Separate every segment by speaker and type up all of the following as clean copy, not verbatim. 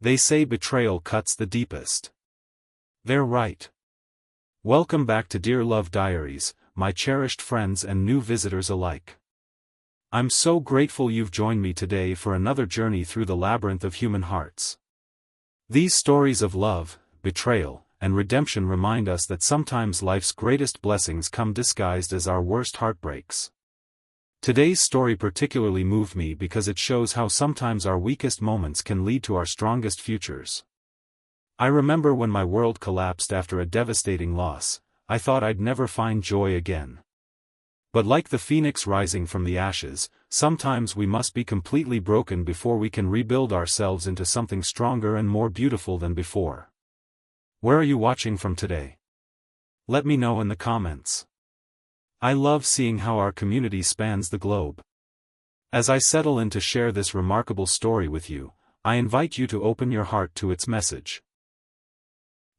Speaker 1: They say betrayal cuts the deepest. They're right. Welcome back to Dear Love Diaries, my cherished friends and new visitors alike. I'm so grateful you've joined me today for another journey through the labyrinth of human hearts. These stories of love, betrayal, and redemption remind us that sometimes life's greatest blessings come disguised as our worst heartbreaks. Today's story particularly moved me because it shows how sometimes our weakest moments can lead to our strongest futures. I remember when my world collapsed after a devastating loss. I thought I'd never find joy again. But like the phoenix rising from the ashes, sometimes we must be completely broken before we can rebuild ourselves into something stronger and more beautiful than before. Where are you watching from today? Let me know in the comments. I love seeing how our community spans the globe. As I settle in to share this remarkable story with you, I invite you to open your heart to its message.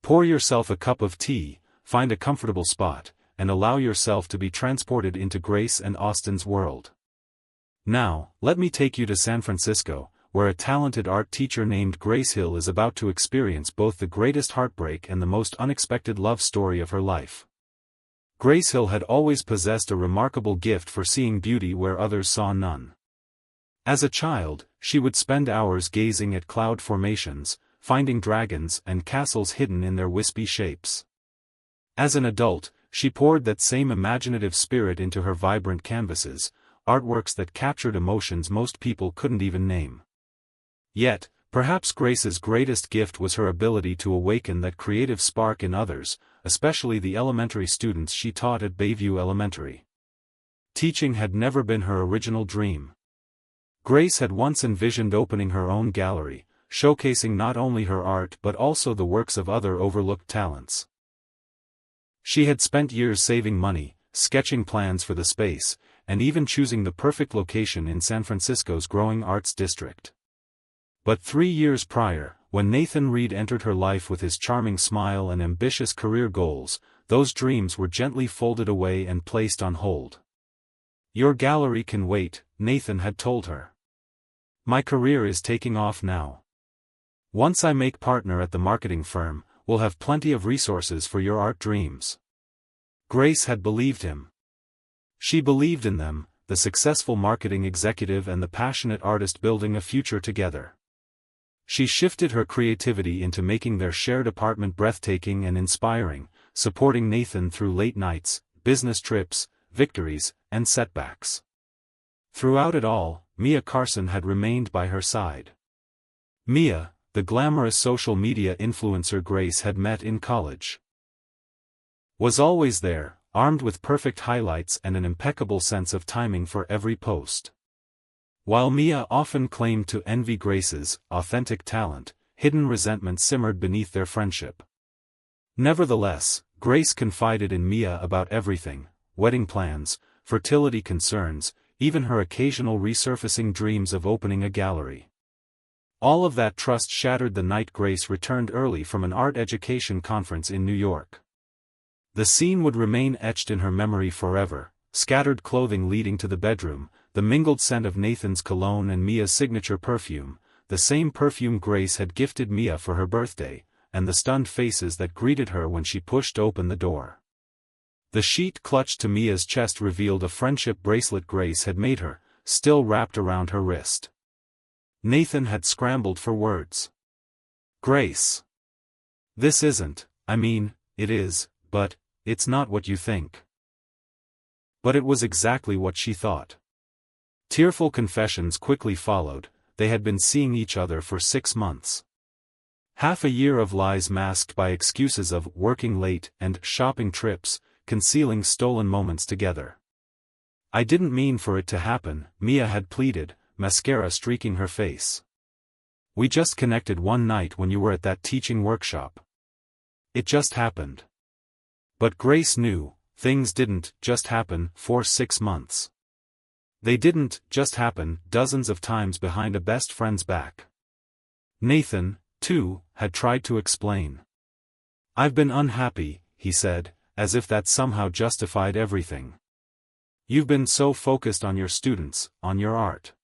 Speaker 1: Pour yourself a cup of tea, find a comfortable spot, and allow yourself to be transported into Grace and Austin's world. Now, let me take you to San Francisco, where a talented art teacher named Grace Hill is about to experience both the greatest heartbreak and the most unexpected love story of her life. Grace Hill had always possessed a remarkable gift for seeing beauty where others saw none. As a child, she would spend hours gazing at cloud formations, finding dragons and castles hidden in their wispy shapes. As an adult, she poured that same imaginative spirit into her vibrant canvases, artworks that captured emotions most people couldn't even name. Yet, perhaps Grace's greatest gift was her ability to awaken that creative spark in others, especially the elementary students she taught at Bayview Elementary. Teaching had never been her original dream. Grace had once envisioned opening her own gallery, showcasing not only her art but also the works of other overlooked talents. She had spent years saving money, sketching plans for the space, and even choosing the perfect location in San Francisco's growing arts district. But 3 years prior, when Nathan Reed entered her life with his charming smile and ambitious career goals, those dreams were gently folded away and placed on hold. "Your gallery can wait," Nathan had told her. "My career is taking off now. Once I make partner at the marketing firm, we'll have plenty of resources for your art dreams." Grace had believed him. She believed in them, the successful marketing executive and the passionate artist building a future together. She shifted her creativity into making their shared apartment breathtaking and inspiring, supporting Nathan through late nights, business trips, victories, and setbacks. Throughout it all, Mia Carson had remained by her side. Mia, the glamorous social media influencer Grace had met in college, was always there, armed with perfect highlights and an impeccable sense of timing for every post. While Mia often claimed to envy Grace's authentic talent, hidden resentment simmered beneath their friendship. Nevertheless, Grace confided in Mia about everything: wedding plans, fertility concerns, even her occasional resurfacing dreams of opening a gallery. All of that trust shattered the night Grace returned early from an art education conference in New York. The scene would remain etched in her memory forever: scattered clothing leading to the bedroom, the mingled scent of Nathan's cologne and Mia's signature perfume, the same perfume Grace had gifted Mia for her birthday, and the stunned faces that greeted her when she pushed open the door. The sheet clutched to Mia's chest revealed a friendship bracelet Grace had made her, still wrapped around her wrist. Nathan had scrambled for words. "Grace. This isn't, it is, but it's not what you think." But it was exactly what she thought. Tearful confessions quickly followed. They had been seeing each other for 6 months. Half a year of lies masked by excuses of working late and shopping trips, concealing stolen moments together. "I didn't mean for it to happen," Mia had pleaded, mascara streaking her face. "We just connected one night when you were at that teaching workshop. It just happened." But Grace knew, things didn't just happen for 6 months. They didn't just happen dozens of times behind a best friend's back. Nathan, too, had tried to explain. "I've been unhappy," he said, as if that somehow justified everything. "You've been so focused on your students, on your art.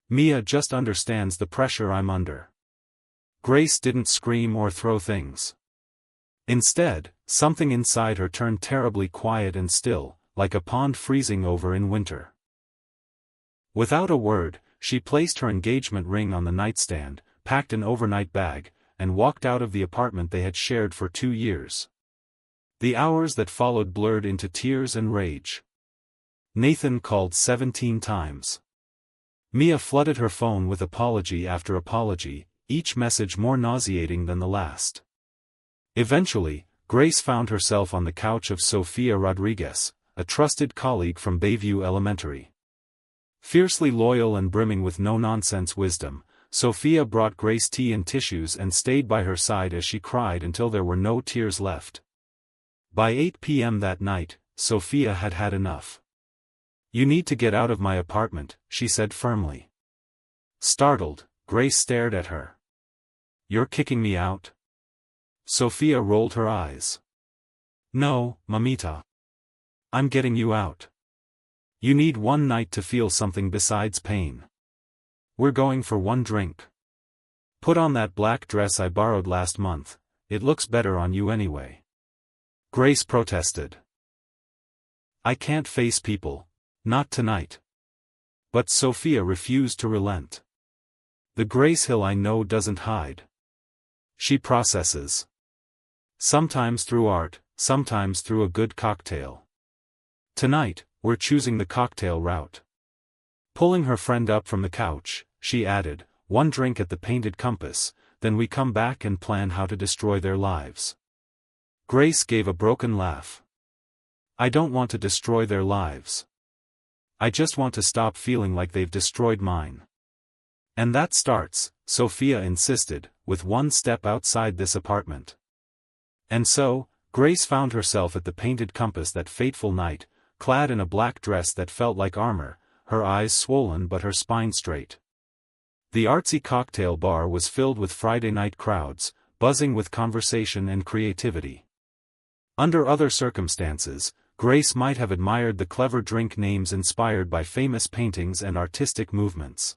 Speaker 1: Mia just understands the pressure I'm under." Grace didn't scream or throw things. Instead, something inside her turned terribly quiet and still, like a pond freezing over in winter. Without a word, she placed her engagement ring on the nightstand, packed an overnight bag, and walked out of the apartment they had shared for 2 years. The hours that followed blurred into tears and rage. Nathan called 17 times. Mia flooded her phone with apology after apology, each message more nauseating than the last. Eventually, Grace found herself on the couch of Sofia Rodriguez, a trusted colleague from Bayview Elementary. Fiercely loyal and brimming with no-nonsense wisdom, Sofia brought Grace tea and tissues and stayed by her side as she cried until there were no tears left. By 8 p.m. that night, Sofia had had enough. "You need to get out of my apartment," she said firmly. Startled, Grace stared at her. "You're kicking me out?" Sofia rolled her eyes. "No, mamita. I'm getting you out. You need one night to feel something besides pain. We're going for one drink. Put on that black dress I borrowed last month, it looks better on you anyway." Grace protested. "I can't face people, not tonight." But Sofia refused to relent. "The Grace Hill I know doesn't hide. She processes. Sometimes through art, sometimes through a good cocktail. Tonight, we're choosing the cocktail route." Pulling her friend up from the couch, she added, "One drink at the Painted Compass, then we come back and plan how to destroy their lives." Grace gave a broken laugh. "I don't want to destroy their lives. I just want to stop feeling like they've destroyed mine. And that starts," Sofia insisted, "with one step outside this apartment." And so, Grace found herself at the Painted Compass that fateful night, clad in a black dress that felt like armor, her eyes swollen but her spine straight. The artsy cocktail bar was filled with Friday night crowds, buzzing with conversation and creativity. Under other circumstances, Grace might have admired the clever drink names inspired by famous paintings and artistic movements.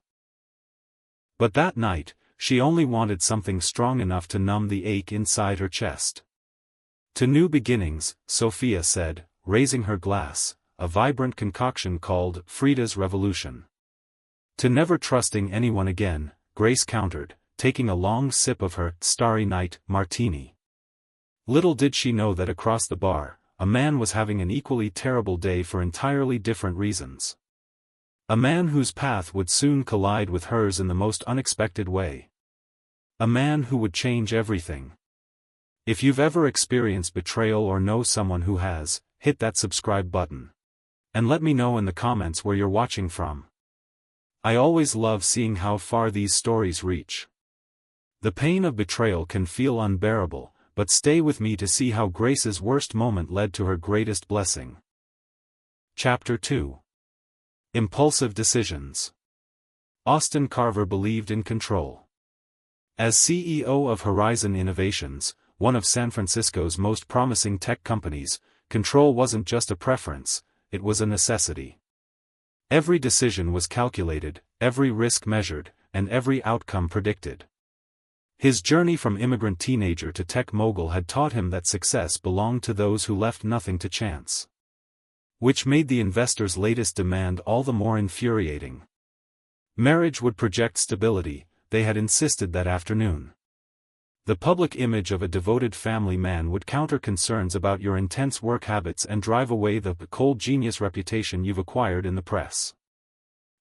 Speaker 1: But that night, she only wanted something strong enough to numb the ache inside her chest. "To new beginnings," Sofia said, raising her glass, a vibrant concoction called Frida's Revolution. "To never trusting anyone again," Grace countered, taking a long sip of her Starry Night martini. Little did she know that across the bar, a man was having an equally terrible day for entirely different reasons. A man whose path would soon collide with hers in the most unexpected way. A man who would change everything. If you've ever experienced betrayal or know someone who has, hit that subscribe button. And let me know in the comments where you're watching from. I always love seeing how far these stories reach. The pain of betrayal can feel unbearable, but stay with me to see how Grace's worst moment led to her greatest blessing. Chapter 2. Impulsive Decisions. Austin Carver believed in control. As CEO of Horizon Innovations, one of San Francisco's most promising tech companies, control wasn't just a preference, it was a necessity. Every decision was calculated, every risk measured, and every outcome predicted. His journey from immigrant teenager to tech mogul had taught him that success belonged to those who left nothing to chance. Which made the investor's latest demand all the more infuriating. Marriage would project stability, they had insisted that afternoon. The public image of a devoted family man would counter concerns about your intense work habits and drive away the cold genius reputation you've acquired in the press.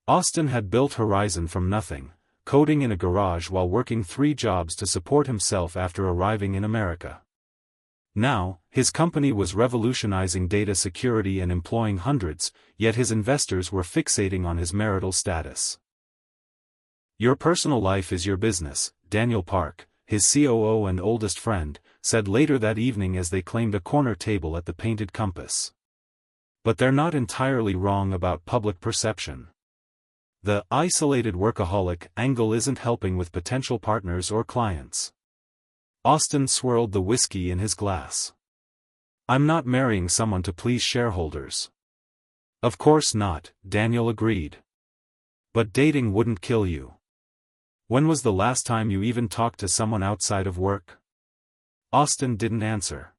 Speaker 1: Austin had built Horizon from nothing, coding in a garage while working 3 jobs to support himself after arriving in America. Now, his company was revolutionizing data security and employing hundreds, yet his investors were fixating on his marital status. "Your personal life is your business," Daniel Park, his COO and oldest friend, said later that evening as they claimed a corner table at the Painted Compass. But they're not entirely wrong about public perception. The isolated workaholic angle isn't helping with potential partners or clients. Austin swirled the whiskey in his glass. "I'm not marrying someone to please shareholders." "Of course not," Daniel agreed. "But dating wouldn't kill you. When was the last time you even talked to someone outside of work? Austin didn't answer.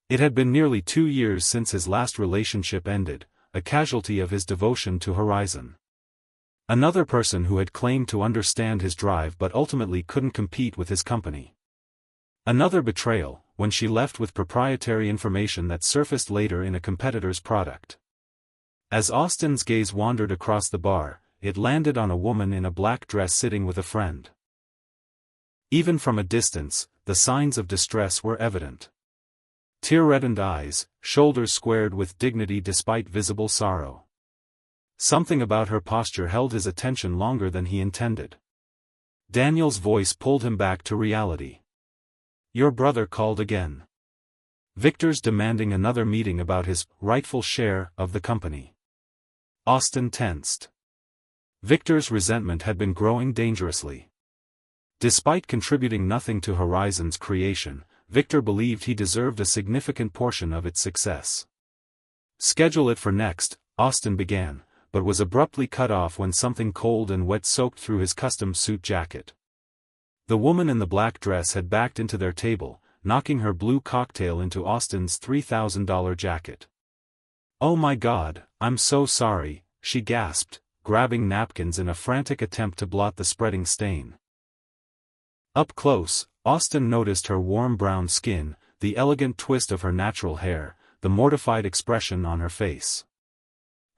Speaker 1: It had been nearly 2 years since his last relationship ended, a casualty of his devotion to Horizon. Another person who had claimed to understand his drive but ultimately couldn't compete with his company. Another betrayal, when she left with proprietary information that surfaced later in a competitor's product. As Austin's gaze wandered across the bar, it landed on a woman in a black dress sitting with a friend. Even from a distance, the signs of distress were evident. Tear-reddened eyes, shoulders squared with dignity despite visible sorrow. Something about her posture held his attention longer than he intended. Daniel's voice pulled him back to reality. Your brother called again. Victor's demanding another meeting about his rightful share of the company. Austin tensed. Victor's resentment had been growing dangerously. Despite contributing nothing to Horizon's creation, Victor believed he deserved a significant portion of its success. Schedule it for next, Austin began, but was abruptly cut off when something cold and wet soaked through his custom suit jacket. The woman in the black dress had backed into their table, knocking her blue cocktail into Austin's $3,000 jacket. Oh my God, I'm so sorry, she gasped, grabbing napkins in a frantic attempt to blot the spreading stain. Up close, Austin noticed her warm brown skin, the elegant twist of her natural hair, the mortified expression on her face.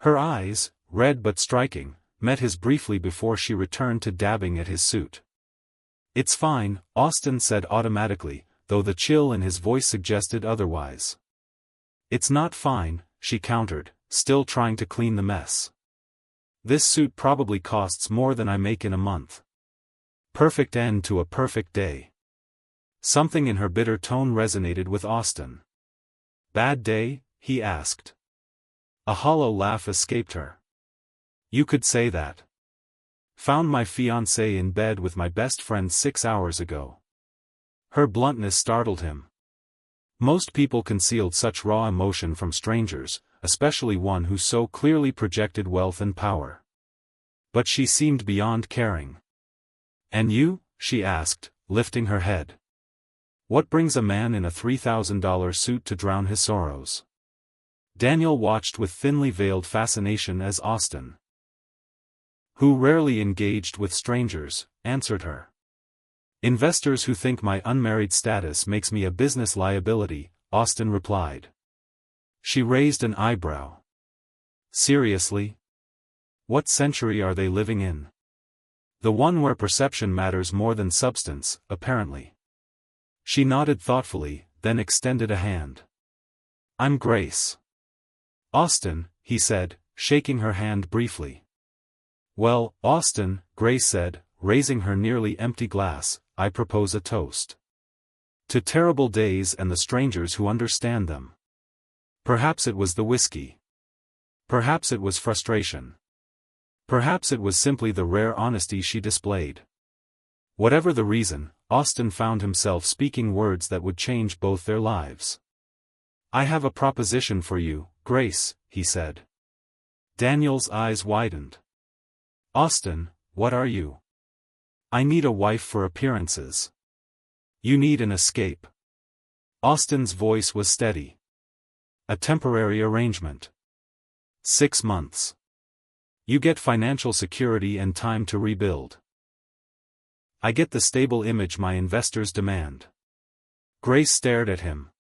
Speaker 1: Her eyes, red but striking, met his briefly before she returned to dabbing at his suit. It's fine, Austin said automatically, though the chill in his voice suggested otherwise. It's not fine, she countered, still trying to clean the mess. This suit probably costs more than I make in a month. Perfect end to a perfect day. Something in her bitter tone resonated with Austin. Bad day? He asked. A hollow laugh escaped her. You could say that. Found my fiancé in bed with my best friend 6 hours ago. Her bluntness startled him. Most people concealed such raw emotion from strangers, especially one who so clearly projected wealth and power. But she seemed beyond caring. And you? She asked, lifting her head. What brings a man in a $3,000 suit to drown his sorrows? Daniel watched with thinly veiled fascination as Austin, who rarely engaged with strangers, answered her. Investors who think my unmarried status makes me a business liability, Austin replied. She raised an eyebrow. Seriously? What century are they living in? The one where perception matters more than substance, apparently. She nodded thoughtfully, then extended a hand. I'm Grace. Austin, he said, shaking her hand briefly. Well, Austin, Grace said, raising her nearly empty glass, I propose a toast. To terrible days and the strangers who understand them. Perhaps it was the whiskey. Perhaps it was frustration. Perhaps it was simply the rare honesty she displayed. Whatever the reason, Austin found himself speaking words that would change both their lives. I have a proposition for you, Grace, he said. Daniel's eyes widened. Austin, what are you? I need a wife for appearances. You need an escape. Austin's voice was steady. A temporary arrangement. 6 months. You get financial security and time to rebuild. I get the stable image my investors demand. Grace stared at him.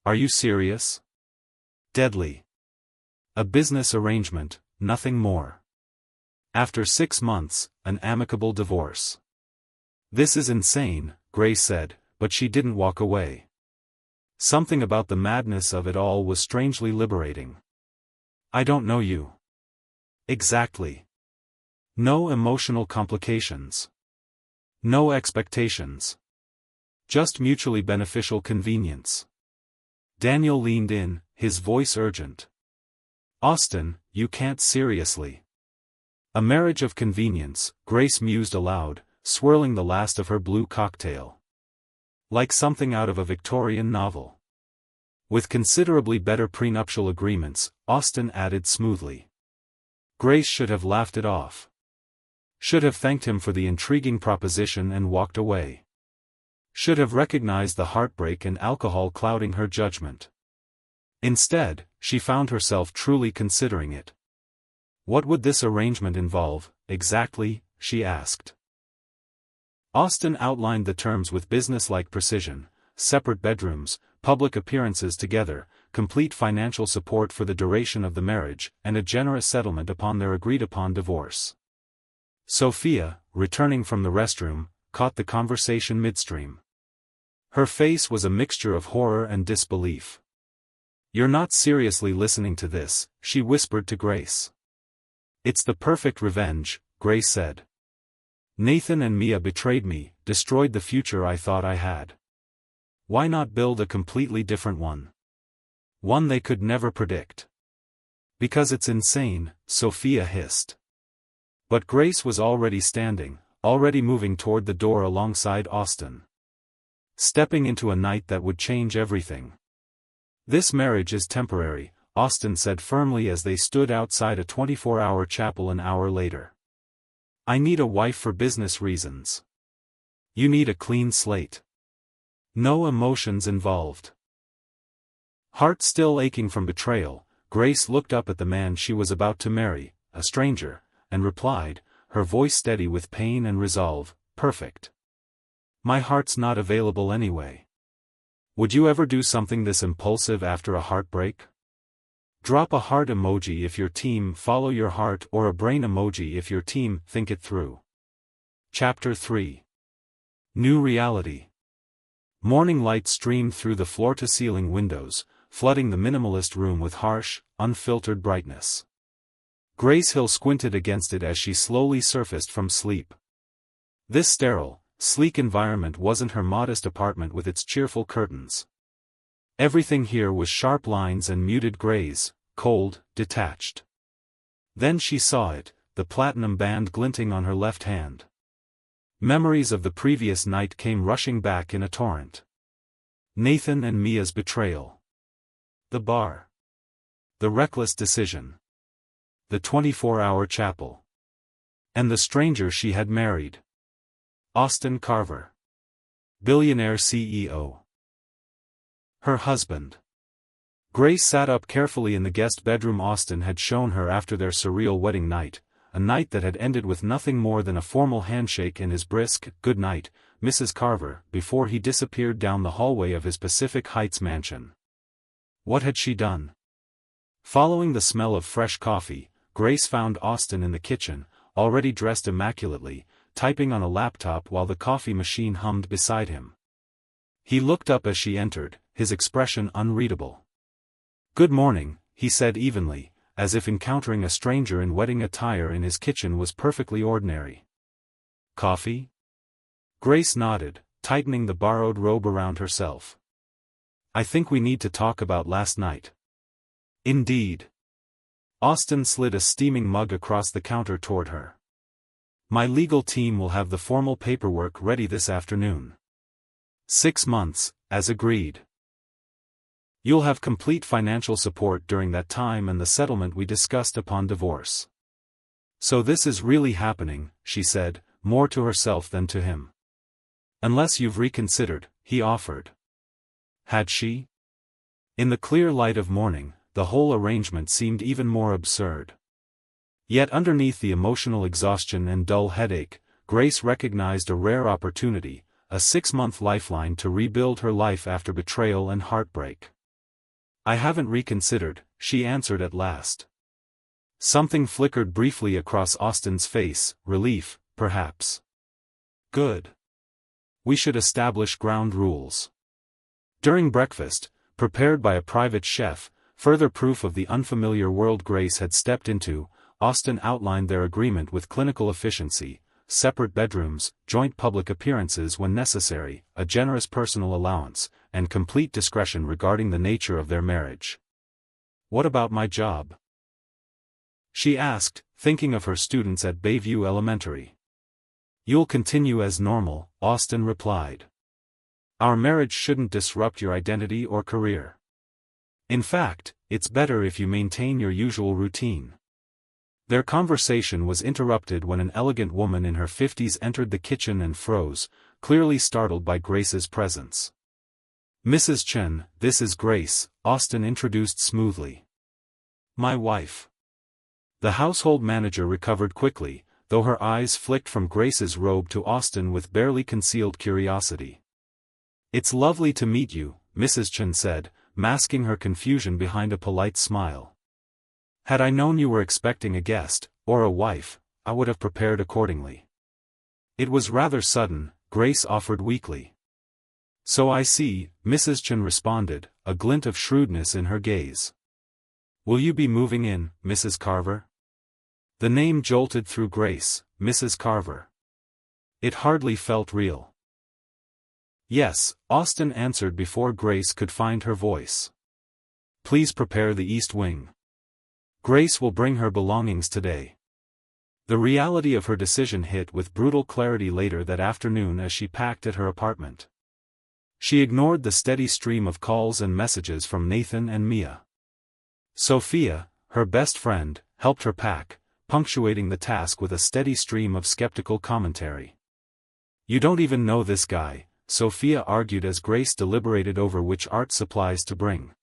Speaker 1: Are you serious? Deadly. A business arrangement, nothing more. After 6 months, an amicable divorce. This is insane, Grace said, but she didn't walk away. Something about the madness of it all was strangely liberating. I don't know you. Exactly. No emotional complications. No expectations. Just mutually beneficial convenience. Daniel leaned in, his voice urgent. Austin, you can't seriously. A marriage of convenience, Grace mused aloud, swirling the last of her blue cocktail. Like something out of a Victorian novel. With considerably better prenuptial agreements, Austin added smoothly. Grace should have laughed it off. Should have thanked him for the intriguing proposition and walked away. Should have recognized the heartbreak and alcohol clouding her judgment. Instead, she found herself truly considering it. What would this arrangement involve, exactly, she asked. Austin outlined the terms with business-like precision: separate bedrooms, public appearances together, complete financial support for the duration of the marriage, and a generous settlement upon their agreed-upon divorce. Sophia, returning from the restroom, caught the conversation midstream. Her face was a mixture of horror and disbelief. "You're not seriously listening to this," she whispered to Grace. "It's the perfect revenge," Grace said. "Nathan and Mia betrayed me, destroyed the future I thought I had. Why not build a completely different one? One they could never predict." "Because it's insane," Sophia hissed. But Grace was already standing, already moving toward the door alongside Austin. "Stepping into a night that would change everything. This marriage is temporary," Austin said firmly as they stood outside a 24-hour chapel an hour later. "I need a wife for business reasons. You need a clean slate. No emotions involved." Heart still aching from betrayal, Grace looked up at the man she was about to marry, a stranger, and replied, her voice steady with pain and resolve, "Perfect. My heart's not available anyway. Would you ever do something this impulsive after a heartbreak? Drop a heart emoji if your team follow your heart, or a brain emoji if your team think it through." Chapter 3. New Reality. Morning light streamed through the floor-to-ceiling windows, flooding the minimalist room with harsh, unfiltered brightness. Grace Hill squinted against it as she slowly surfaced from sleep. This sterile, sleek environment wasn't her modest apartment with its cheerful curtains. Everything here was sharp lines and muted grays, cold, detached. Then she saw it, the platinum band glinting on her left hand. Memories of the previous night came rushing back in a torrent. Nathan and Mia's betrayal. The bar. The reckless decision. The 24-hour chapel. And the stranger she had married. Austin Carver. Billionaire CEO. Her husband. Grace sat up carefully in the guest bedroom Austin had shown her after their surreal wedding night, a night that had ended with nothing more than a formal handshake and his brisk, "Good night, Mrs. Carver," before he disappeared down the hallway of his Pacific Heights mansion. What had she done? Following the smell of fresh coffee, Grace found Austin in the kitchen, already dressed immaculately, typing on a laptop while the coffee machine hummed beside him. He looked up as she entered, his expression unreadable. "Good morning," he said evenly, as if encountering a stranger in wedding attire in his kitchen was perfectly ordinary. "Coffee?" Grace nodded, tightening the borrowed robe around herself. "I think we need to talk about last night." "Indeed." Austin slid a steaming mug across the counter toward her. "My legal team will have the formal paperwork ready this afternoon. 6 months, as agreed. You'll have complete financial support during that time and the settlement we discussed upon divorce." "So this is really happening," she said, more to herself than to him. "Unless you've reconsidered," he offered. Had she? In the clear light of morning, the whole arrangement seemed even more absurd. Yet underneath the emotional exhaustion and dull headache, Grace recognized a rare opportunity, a 6-month lifeline to rebuild her life after betrayal and heartbreak. "I haven't reconsidered," she answered at last. Something flickered briefly across Austin's face, relief, perhaps. "Good. We should establish ground rules." During breakfast, prepared by a private chef, further proof of the unfamiliar world Grace had stepped into, Austin outlined their agreement with clinical efficiency: separate bedrooms, joint public appearances when necessary, a generous personal allowance, and complete discretion regarding the nature of their marriage. "What about my job?" she asked, thinking of her students at Bayview Elementary. "You'll continue as normal," Austin replied. "Our marriage shouldn't disrupt your identity or career. In fact, it's better if you maintain your usual routine." Their conversation was interrupted when an elegant woman in her 50s entered the kitchen and froze, clearly startled by Grace's presence. "Mrs. Chen, this is Grace," Austin introduced smoothly. "My wife." The household manager recovered quickly, though her eyes flicked from Grace's robe to Austin with barely concealed curiosity. "It's lovely to meet you," Mrs. Chen said, masking her confusion behind a polite smile. "Had I known you were expecting a guest, or a wife, I would have prepared accordingly." "It was rather sudden," Grace offered weakly. "So I see," Mrs. Chen responded, a glint of shrewdness in her gaze. "Will you be moving in, Mrs. Carver?" The name jolted through Grace, Mrs. Carver. It hardly felt real. "Yes," Austin answered before Grace could find her voice. "Please prepare the East Wing. Grace will bring her belongings today." The reality of her decision hit with brutal clarity later that afternoon as she packed at her apartment. She ignored the steady stream of calls and messages from Nathan and Mia. Sophia, her best friend, helped her pack, punctuating the task with a steady stream of skeptical commentary. "You don't even know this guy," Sophia argued as Grace deliberated over which art supplies to bring.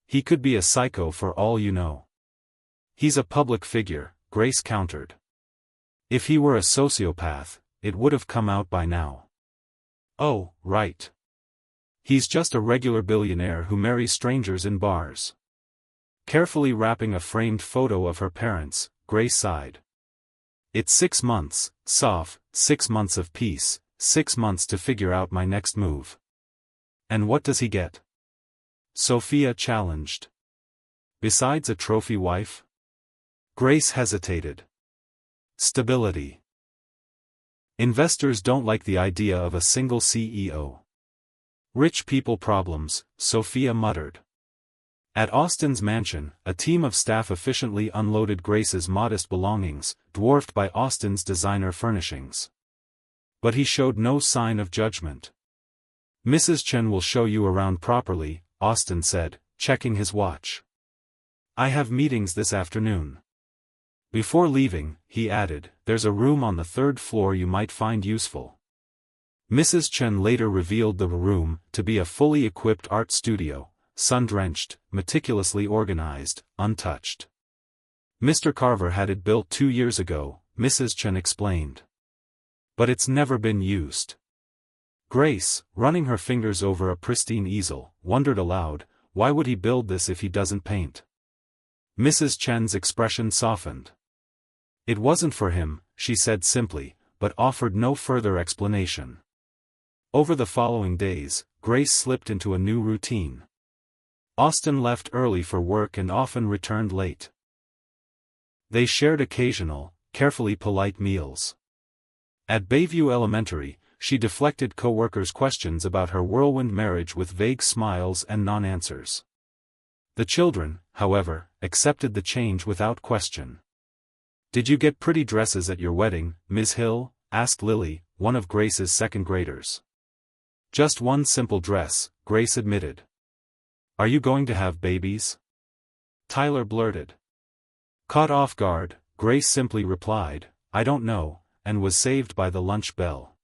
Speaker 1: "He could be a psycho for all you know." "He's a public figure," Grace countered. "If he were a sociopath, it would have come out by now." "Oh, right. He's just a regular billionaire who marries strangers in bars." Carefully wrapping a framed photo of her parents, Grace sighed. "It's 6 months, Soph, 6 months of peace, 6 months to figure out my next move." "And what does he get?" Sophia challenged. "Besides a trophy wife?" Grace hesitated. "Stability. Investors don't like the idea of a single CEO." "Rich people problems," Sophia muttered. At Austin's mansion, a team of staff efficiently unloaded Grace's modest belongings, dwarfed by Austin's designer furnishings. But he showed no sign of judgment. "Mrs. Chen will show you around properly," Austin said, checking his watch. "I have meetings this afternoon." Before leaving, he added, "There's a room on the 3rd floor you might find useful." Mrs. Chen later revealed the room to be a fully equipped art studio, sun-drenched, meticulously organized, untouched. "Mr. Carver had it built 2 years ago," Mrs. Chen explained. "But it's never been used." Grace, running her fingers over a pristine easel, wondered aloud, why would he build this if he doesn't paint? Mrs. Chen's expression softened. "It wasn't for him," she said simply, but offered no further explanation. Over the following days, Grace slipped into a new routine. Austin left early for work and often returned late. They shared occasional, carefully polite meals. At Bayview Elementary, she deflected co-workers' questions about her whirlwind marriage with vague smiles and non-answers. The children, however, accepted the change without question. "Did you get pretty dresses at your wedding, Ms. Hill?" asked Lily, one of Grace's second graders. "Just one simple dress," Grace admitted. "Are you going to have babies?" Tyler blurted. Caught off guard, Grace simply replied, "I don't know," and was saved by the lunch bell.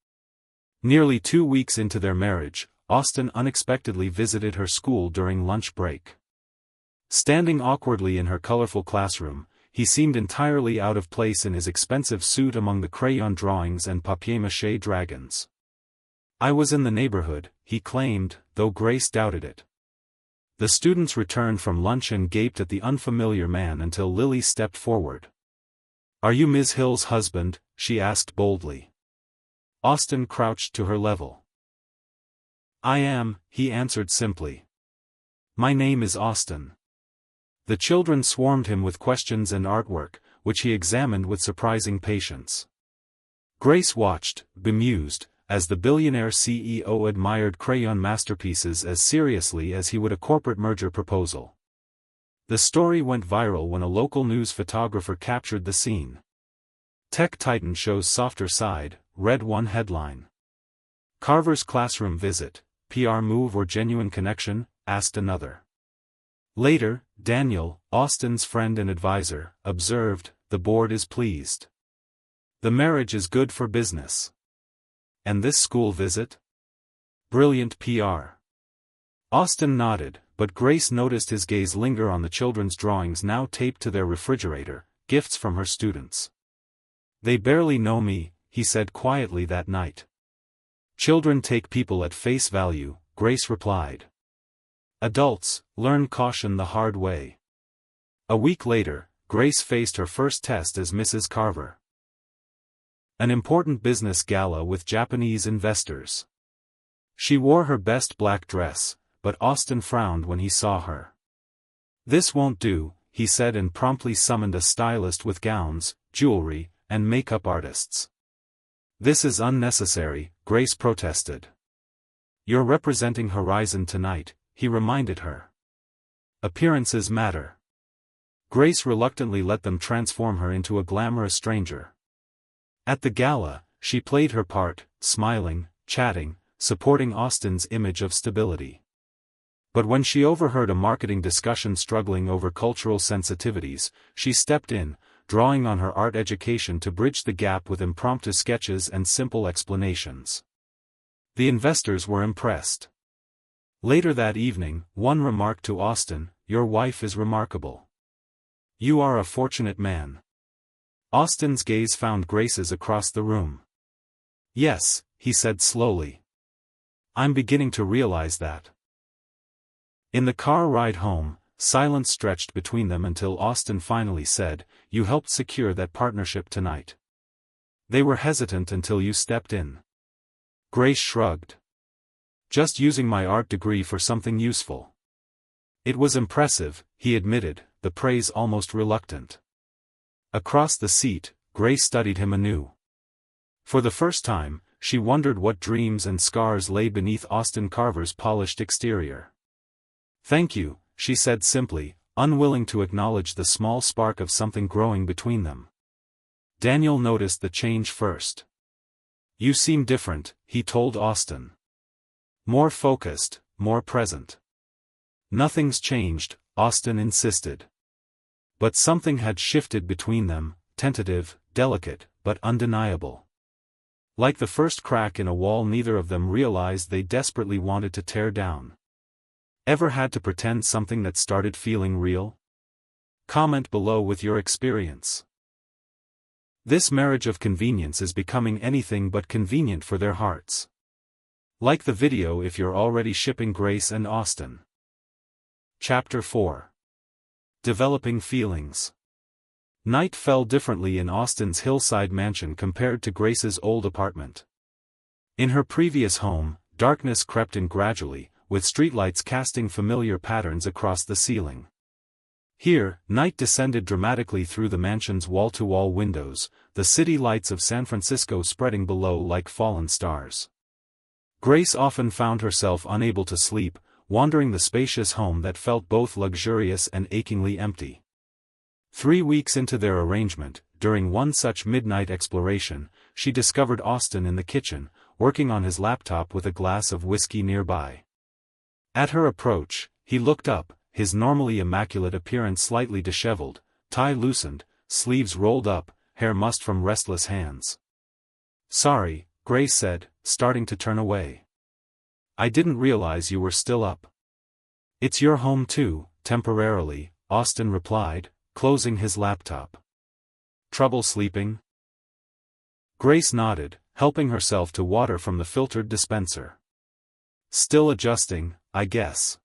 Speaker 1: Nearly 2 weeks into their marriage, Austin unexpectedly visited her school during lunch break. Standing awkwardly in her colorful classroom, he seemed entirely out of place in his expensive suit among the crayon drawings and papier-mâché dragons. "I was in the neighborhood," he claimed, though Grace doubted it. The students returned from lunch and gaped at the unfamiliar man until Lily stepped forward. "Are you Ms. Hill's husband?" she asked boldly. Austin crouched to her level. "I am," he answered simply. "My name is Austin." The children swarmed him with questions and artwork, which he examined with surprising patience. Grace watched, bemused, as the billionaire CEO admired crayon masterpieces as seriously as he would a corporate merger proposal. The story went viral when a local news photographer captured the scene. "Tech Titan shows softer side," read one headline. "Carver's classroom visit, PR move or genuine connection?" asked another. Later, Daniel, Austin's friend and advisor, observed, the board is pleased. The marriage is good for business. And this school visit? Brilliant PR. Austin nodded, but Grace noticed his gaze linger on the children's drawings now taped to their refrigerator, gifts from her students. They barely know me, he said quietly that night. Children take people at face value, Grace replied. Adults learn caution the hard way. A week later, Grace faced her first test as Mrs. Carver. An important business gala with Japanese investors. She wore her best black dress, but Austin frowned when he saw her. This won't do, he said, and promptly summoned a stylist with gowns, jewelry, and makeup artists. This is unnecessary, Grace protested. You're representing Horizon tonight, he reminded her. Appearances matter. Grace reluctantly let them transform her into a glamorous stranger. At the gala, she played her part, smiling, chatting, supporting Austin's image of stability. But when she overheard a marketing discussion struggling over cultural sensitivities, she stepped in, drawing on her art education to bridge the gap with impromptu sketches and simple explanations. The investors were impressed. Later that evening, one remarked to Austin, "Your wife is remarkable. You are a fortunate man." Austin's gaze found Grace's across the room. "Yes," he said slowly. "I'm beginning to realize that." In the car ride home, silence stretched between them until Austin finally said, "You helped secure that partnership tonight. They were hesitant until you stepped in." Grace shrugged. "Just using my art degree for something useful." It was impressive, he admitted, the praise almost reluctant. Across the seat, Grace studied him anew. For the first time, she wondered what dreams and scars lay beneath Austin Carver's polished exterior. "Thank you," she said simply, unwilling to acknowledge the small spark of something growing between them. Daniel noticed the change first. "You seem different," he told Austin. "More focused, more present." "Nothing's changed," Austin insisted. But something had shifted between them, tentative, delicate, but undeniable. Like the first crack in a wall neither of them realized they desperately wanted to tear down. Ever had to pretend something that started feeling real? Comment below with your experience. This marriage of convenience is becoming anything but convenient for their hearts. Like the video if you're already shipping Grace and Austin. Chapter 4. Developing feelings. Night fell differently in Austin's hillside mansion compared to Grace's old apartment. In her previous home, darkness crept in gradually, with streetlights casting familiar patterns across the ceiling. Here, night descended dramatically through the mansion's wall-to-wall windows, the city lights of San Francisco spreading below like fallen stars. Grace often found herself unable to sleep, wandering the spacious home that felt both luxurious and achingly empty. 3 weeks into their arrangement, during one such midnight exploration, she discovered Austin in the kitchen, working on his laptop with a glass of whiskey nearby. At her approach, he looked up, his normally immaculate appearance slightly disheveled, tie loosened, sleeves rolled up, hair mussed from restless hands. "Sorry," Grace said, starting to turn away. "I didn't realize you were still up." "It's your home too, temporarily," Austin replied, closing his laptop. "Trouble sleeping?" Grace nodded, helping herself to water from the filtered dispenser. "Still adjusting, I guess."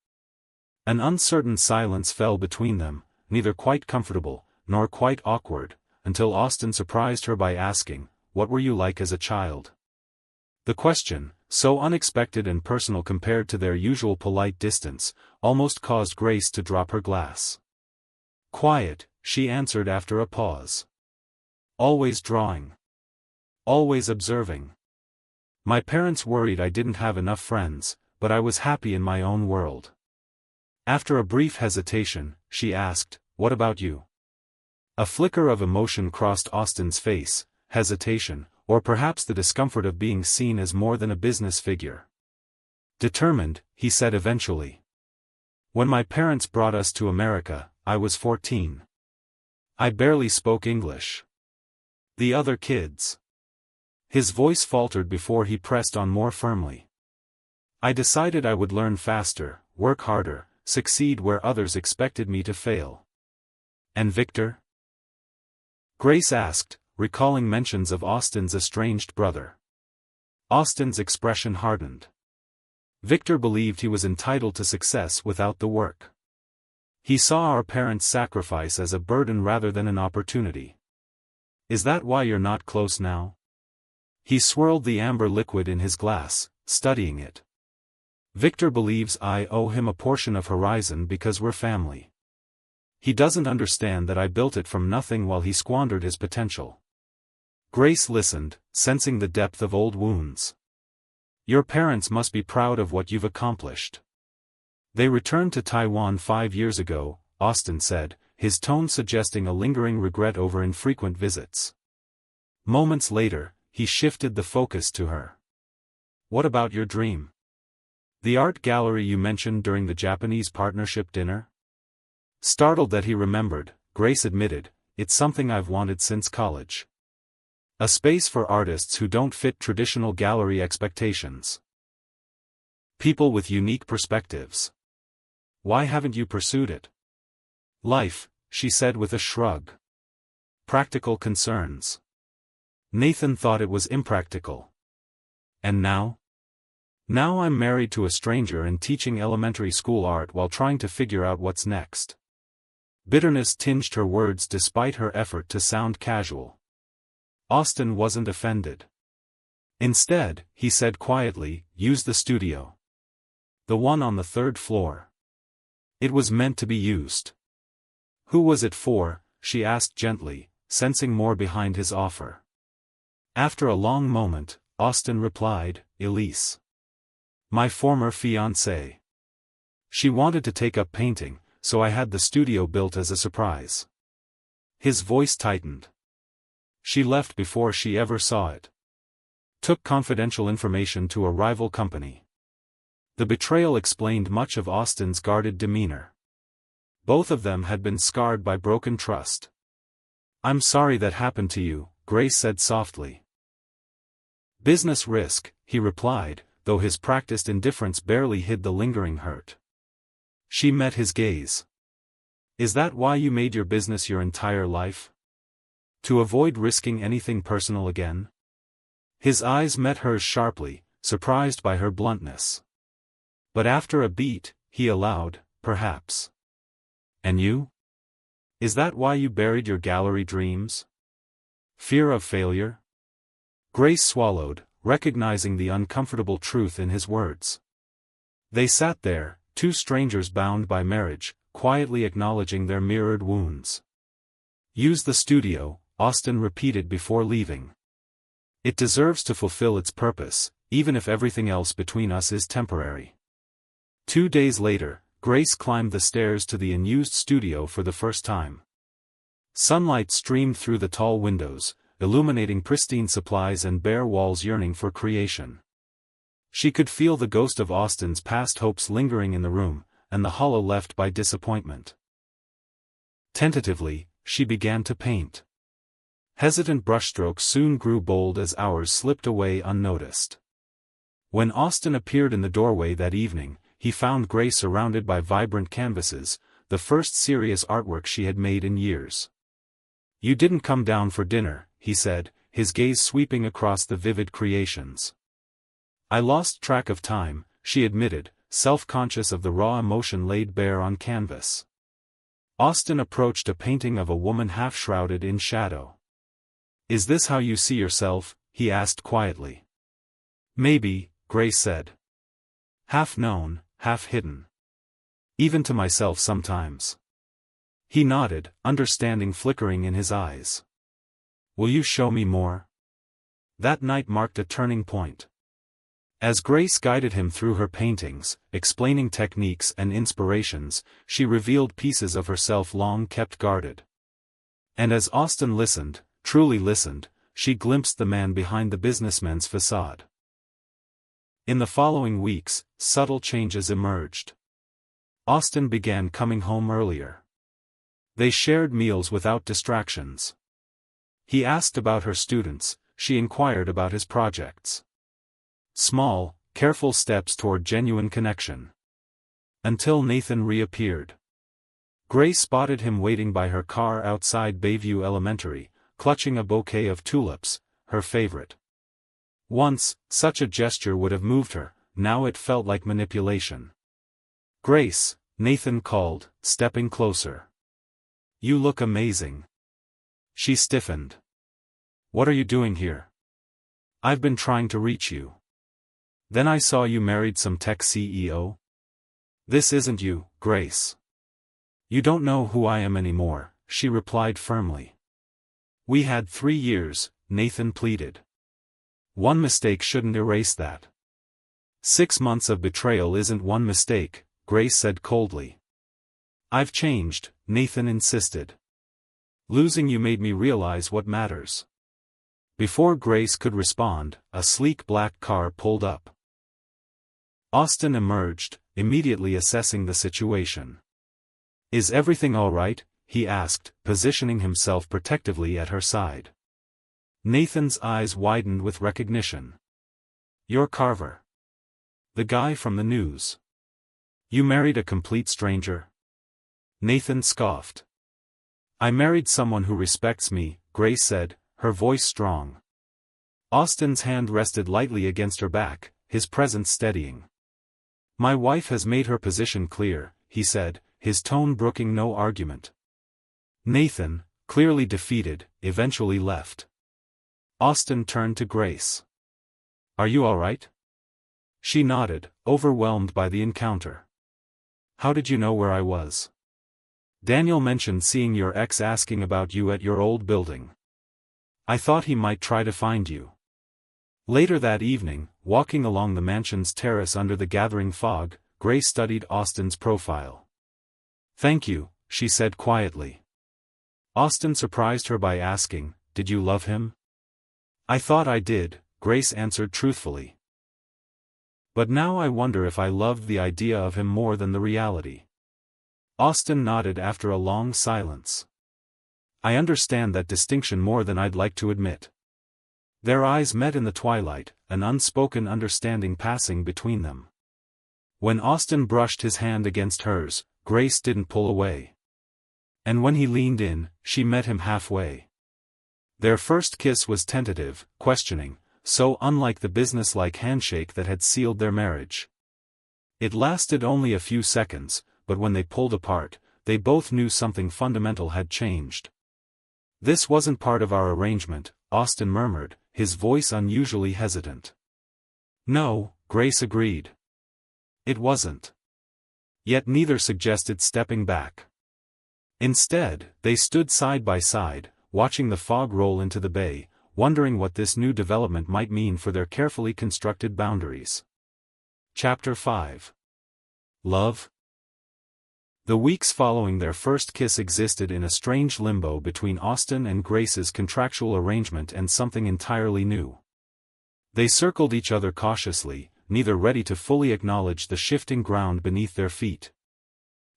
Speaker 1: An uncertain silence fell between them, neither quite comfortable, nor quite awkward, until Austin surprised her by asking, "What were you like as a child?" The question, so unexpected and personal compared to their usual polite distance, almost caused Grace to drop her glass. "Quiet," she answered after a pause. "Always drawing. Always observing. My parents worried I didn't have enough friends, but I was happy in my own world." After a brief hesitation, she asked, "What about you?" A flicker of emotion crossed Austin's face, hesitation, or perhaps the discomfort of being seen as more than a business figure. "Determined," he said eventually. "When my parents brought us to America, I was 14. I barely spoke English. The other kids. His voice faltered before he pressed on more firmly. I decided I would learn faster, work harder, succeed where others expected me to fail. And Victor? Grace asked, recalling mentions of Austin's estranged brother. Austin's expression hardened. Victor believed he was entitled to success without the work. He saw our parents' sacrifice as a burden rather than an opportunity. Is that why you're not close now? He swirled the amber liquid in his glass, studying it. Victor believes I owe him a portion of horizon because we're family. He doesn't understand that I built it from nothing while he squandered his potential. Grace listened, sensing the depth of old wounds. Your parents must be proud of what you've accomplished. They returned to Taiwan 5 years ago, Austin said, his tone suggesting a lingering regret over infrequent visits. Moments later, he shifted the focus to her. What about your dream? The art gallery you mentioned during the Japanese partnership dinner? Startled that he remembered, Grace admitted, it's something I've wanted since college. A space for artists who don't fit traditional gallery expectations. People with unique perspectives. Why haven't you pursued it? Life, she said with a shrug. Practical concerns. Nathan thought it was impractical. And now? Now I'm married to a stranger and teaching elementary school art while trying to figure out what's next. Bitterness tinged her words despite her effort to sound casual. Austin wasn't offended. Instead, he said quietly, use the studio. The one on the 3rd floor. It was meant to be used. Who was it for? She asked gently, sensing more behind his offer. After a long moment, Austin replied, Elise. My former fiancée. She wanted to take up painting, so I had the studio built as a surprise. His voice tightened. She left before she ever saw it. Took confidential information to a rival company. The betrayal explained much of Austin's guarded demeanor. Both of them had been scarred by broken trust. I'm sorry that happened to you, Grace said softly. Business risk, he replied, though his practiced indifference barely hid the lingering hurt. She met his gaze. Is that why you made your business your entire life? To avoid risking anything personal again? His eyes met hers sharply, surprised by her bluntness. But after a beat, he allowed, perhaps. And you? Is that why you buried your gallery dreams? Fear of failure? Grace swallowed, recognizing the uncomfortable truth in his words. They sat there, two strangers bound by marriage, quietly acknowledging their mirrored wounds. Use the studio, Austin repeated before leaving. It deserves to fulfill its purpose, even if everything else between us is temporary. 2 days later, Grace climbed the stairs to the unused studio for the first time. Sunlight streamed through the tall windows, illuminating pristine supplies and bare walls yearning for creation. She could feel the ghost of Austin's past hopes lingering in the room, and the hollow left by disappointment. Tentatively, she began to paint. Hesitant brushstrokes soon grew bold as hours slipped away unnoticed. When Austin appeared in the doorway that evening, he found Grace surrounded by vibrant canvases, the first serious artwork she had made in years. You didn't come down for dinner, he said, his gaze sweeping across the vivid creations. I lost track of time, she admitted, self-conscious of the raw emotion laid bare on canvas. Austin approached a painting of a woman half-shrouded in shadow. Is this how you see yourself? He asked quietly. Maybe, Grace said. Half known, half hidden. Even to myself sometimes. He nodded, understanding flickering in his eyes. Will you show me more? That night marked a turning point. As Grace guided him through her paintings, explaining techniques and inspirations, she revealed pieces of herself long kept guarded. And as Austin listened, truly listened, she glimpsed the man behind the businessman's facade. In the following weeks, subtle changes emerged. Austin began coming home earlier. They shared meals without distractions. He asked about her students, she inquired about his projects. Small, careful steps toward genuine connection. Until Nathan reappeared. Grace spotted him waiting by her car outside Bayview Elementary, clutching a bouquet of tulips, her favorite. Once, such a gesture would have moved her, now it felt like manipulation. "Grace," Nathan called, stepping closer. "You look amazing." She stiffened. "What are you doing here?" "I've been trying to reach you. Then I saw you married some tech CEO." "This isn't you, Grace." "You don't know who I am anymore," she replied firmly. "We had 3 years," Nathan pleaded. "One mistake shouldn't erase that." 6 months of betrayal isn't one mistake, Grace said coldly. "I've changed," Nathan insisted. "Losing you made me realize what matters." Before Grace could respond, a sleek black car pulled up. Austin emerged, immediately assessing the situation. "Is everything all right?" he asked, positioning himself protectively at her side. Nathan's eyes widened with recognition. "You're Carver. The guy from the news. You married a complete stranger?" Nathan scoffed. "I married someone who respects me," Grace said, her voice strong. Austin's hand rested lightly against her back, his presence steadying. "My wife has made her position clear," he said, his tone brooking no argument. Nathan, clearly defeated, eventually left. Austin turned to Grace. "Are you all right?" She nodded, overwhelmed by the encounter. "How did you know where I was?" "Daniel mentioned seeing your ex asking about you at your old building. I thought he might try to find you." Later that evening, walking along the mansion's terrace under the gathering fog, Grace studied Austin's profile. "Thank you," she said quietly. Austin surprised her by asking, "Did you love him?" "I thought I did," Grace answered truthfully. "But now I wonder if I loved the idea of him more than the reality." Austin nodded after a long silence. "I understand that distinction more than I'd like to admit." Their eyes met in the twilight, an unspoken understanding passing between them. When Austin brushed his hand against hers, Grace didn't pull away. And when he leaned in, she met him halfway. Their first kiss was tentative, questioning, so unlike the businesslike handshake that had sealed their marriage. It lasted only a few seconds, but when they pulled apart, they both knew something fundamental had changed. "This wasn't part of our arrangement," Austin murmured, his voice unusually hesitant. "No," Grace agreed. "It wasn't." Yet neither suggested stepping back. Instead, they stood side by side, watching the fog roll into the bay, wondering what this new development might mean for their carefully constructed boundaries. Chapter 5. Love? The weeks following their first kiss existed in a strange limbo between Austin and Grace's contractual arrangement and something entirely new. They circled each other cautiously, neither ready to fully acknowledge the shifting ground beneath their feet.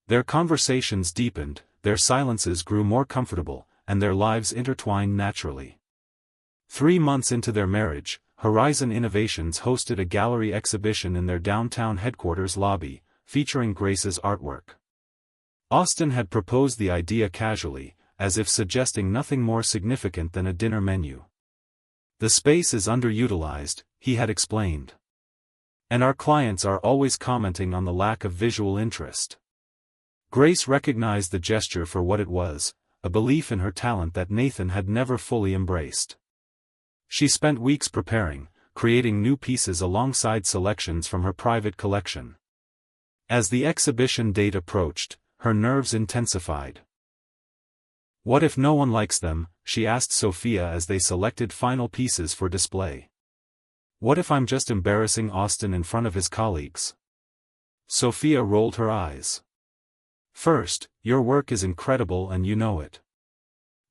Speaker 1: Their conversations deepened, their silences grew more comfortable, and their lives intertwined naturally. 3 months into their marriage, Horizon Innovations hosted a gallery exhibition in their downtown headquarters lobby, featuring Grace's artwork. Austin had proposed the idea casually, as if suggesting nothing more significant than a dinner menu. "The space is underutilized," he had explained. "And our clients are always commenting on the lack of visual interest." Grace recognized the gesture for what it was, a belief in her talent that Nathan had never fully embraced. She spent weeks preparing, creating new pieces alongside selections from her private collection. As the exhibition date approached, her nerves intensified. "What if no one likes them?" she asked Sophia as they selected final pieces for display. "What if I'm just embarrassing Austin in front of his colleagues?" Sophia rolled her eyes. "First, your work is incredible and you know it.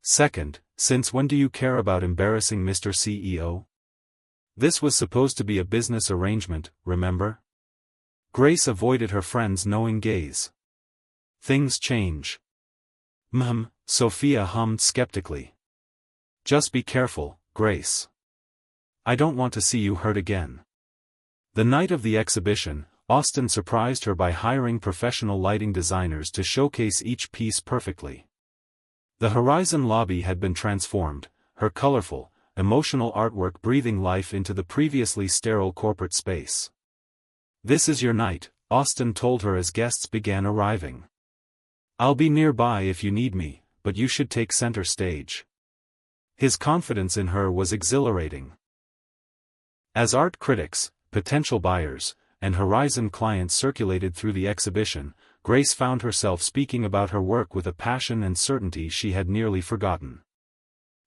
Speaker 1: Second, since when do you care about embarrassing Mr. CEO? This was supposed to be a business arrangement, remember?" Grace avoided her friend's knowing gaze. "Things change." Sophia hummed skeptically. Just be careful, Grace. I don't want to see you hurt again. The night of the exhibition, Austin surprised her by hiring professional lighting designers to showcase each piece perfectly. The Horizon lobby had been transformed, her colorful, emotional artwork breathing life into the previously sterile corporate space. This is your night, Austin told her as guests began arriving. I'll be nearby if you need me, but you should take center stage. His confidence in her was exhilarating. As art critics, potential buyers, and Horizon clients circulated through the exhibition, Grace found herself speaking about her work with a passion and certainty she had nearly forgotten.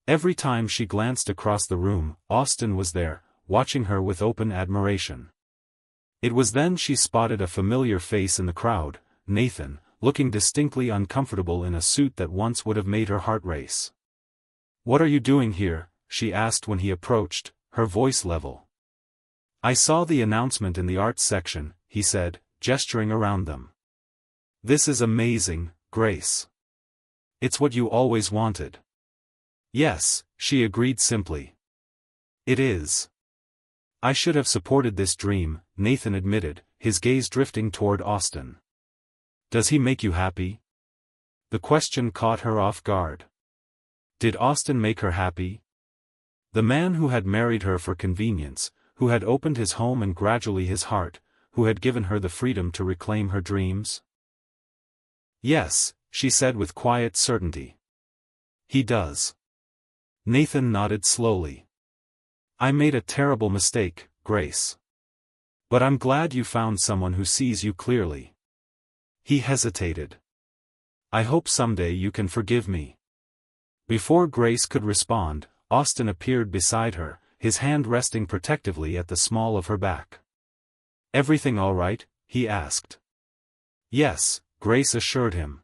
Speaker 1: Every time she glanced across the room, Austin was there, watching her with open admiration. It was then she spotted a familiar face in the crowd, Nathan, looking distinctly uncomfortable in a suit that once would have made her heart race. "What are you doing here?" she asked when he approached, her voice level. "I saw the announcement in the arts section," he said, gesturing around them. "This is amazing, Grace. It's what you always wanted." "Yes," she agreed simply. "It is. I should have supported this dream," Nathan admitted, his gaze drifting toward Austin. "Does he make you happy?" The question caught her off guard. Did Austin make her happy? The man who had married her for convenience, who had opened his home and gradually his heart, who had given her the freedom to reclaim her dreams? "Yes," she said with quiet certainty. "He does." Nathan nodded slowly. "I made a terrible mistake, Grace. But I'm glad you found someone who sees you clearly." He hesitated. "I hope someday you can forgive me." Before Grace could respond, Austin appeared beside her, his hand resting protectively at the small of her back. "Everything all right?" he asked. "Yes," Grace assured him.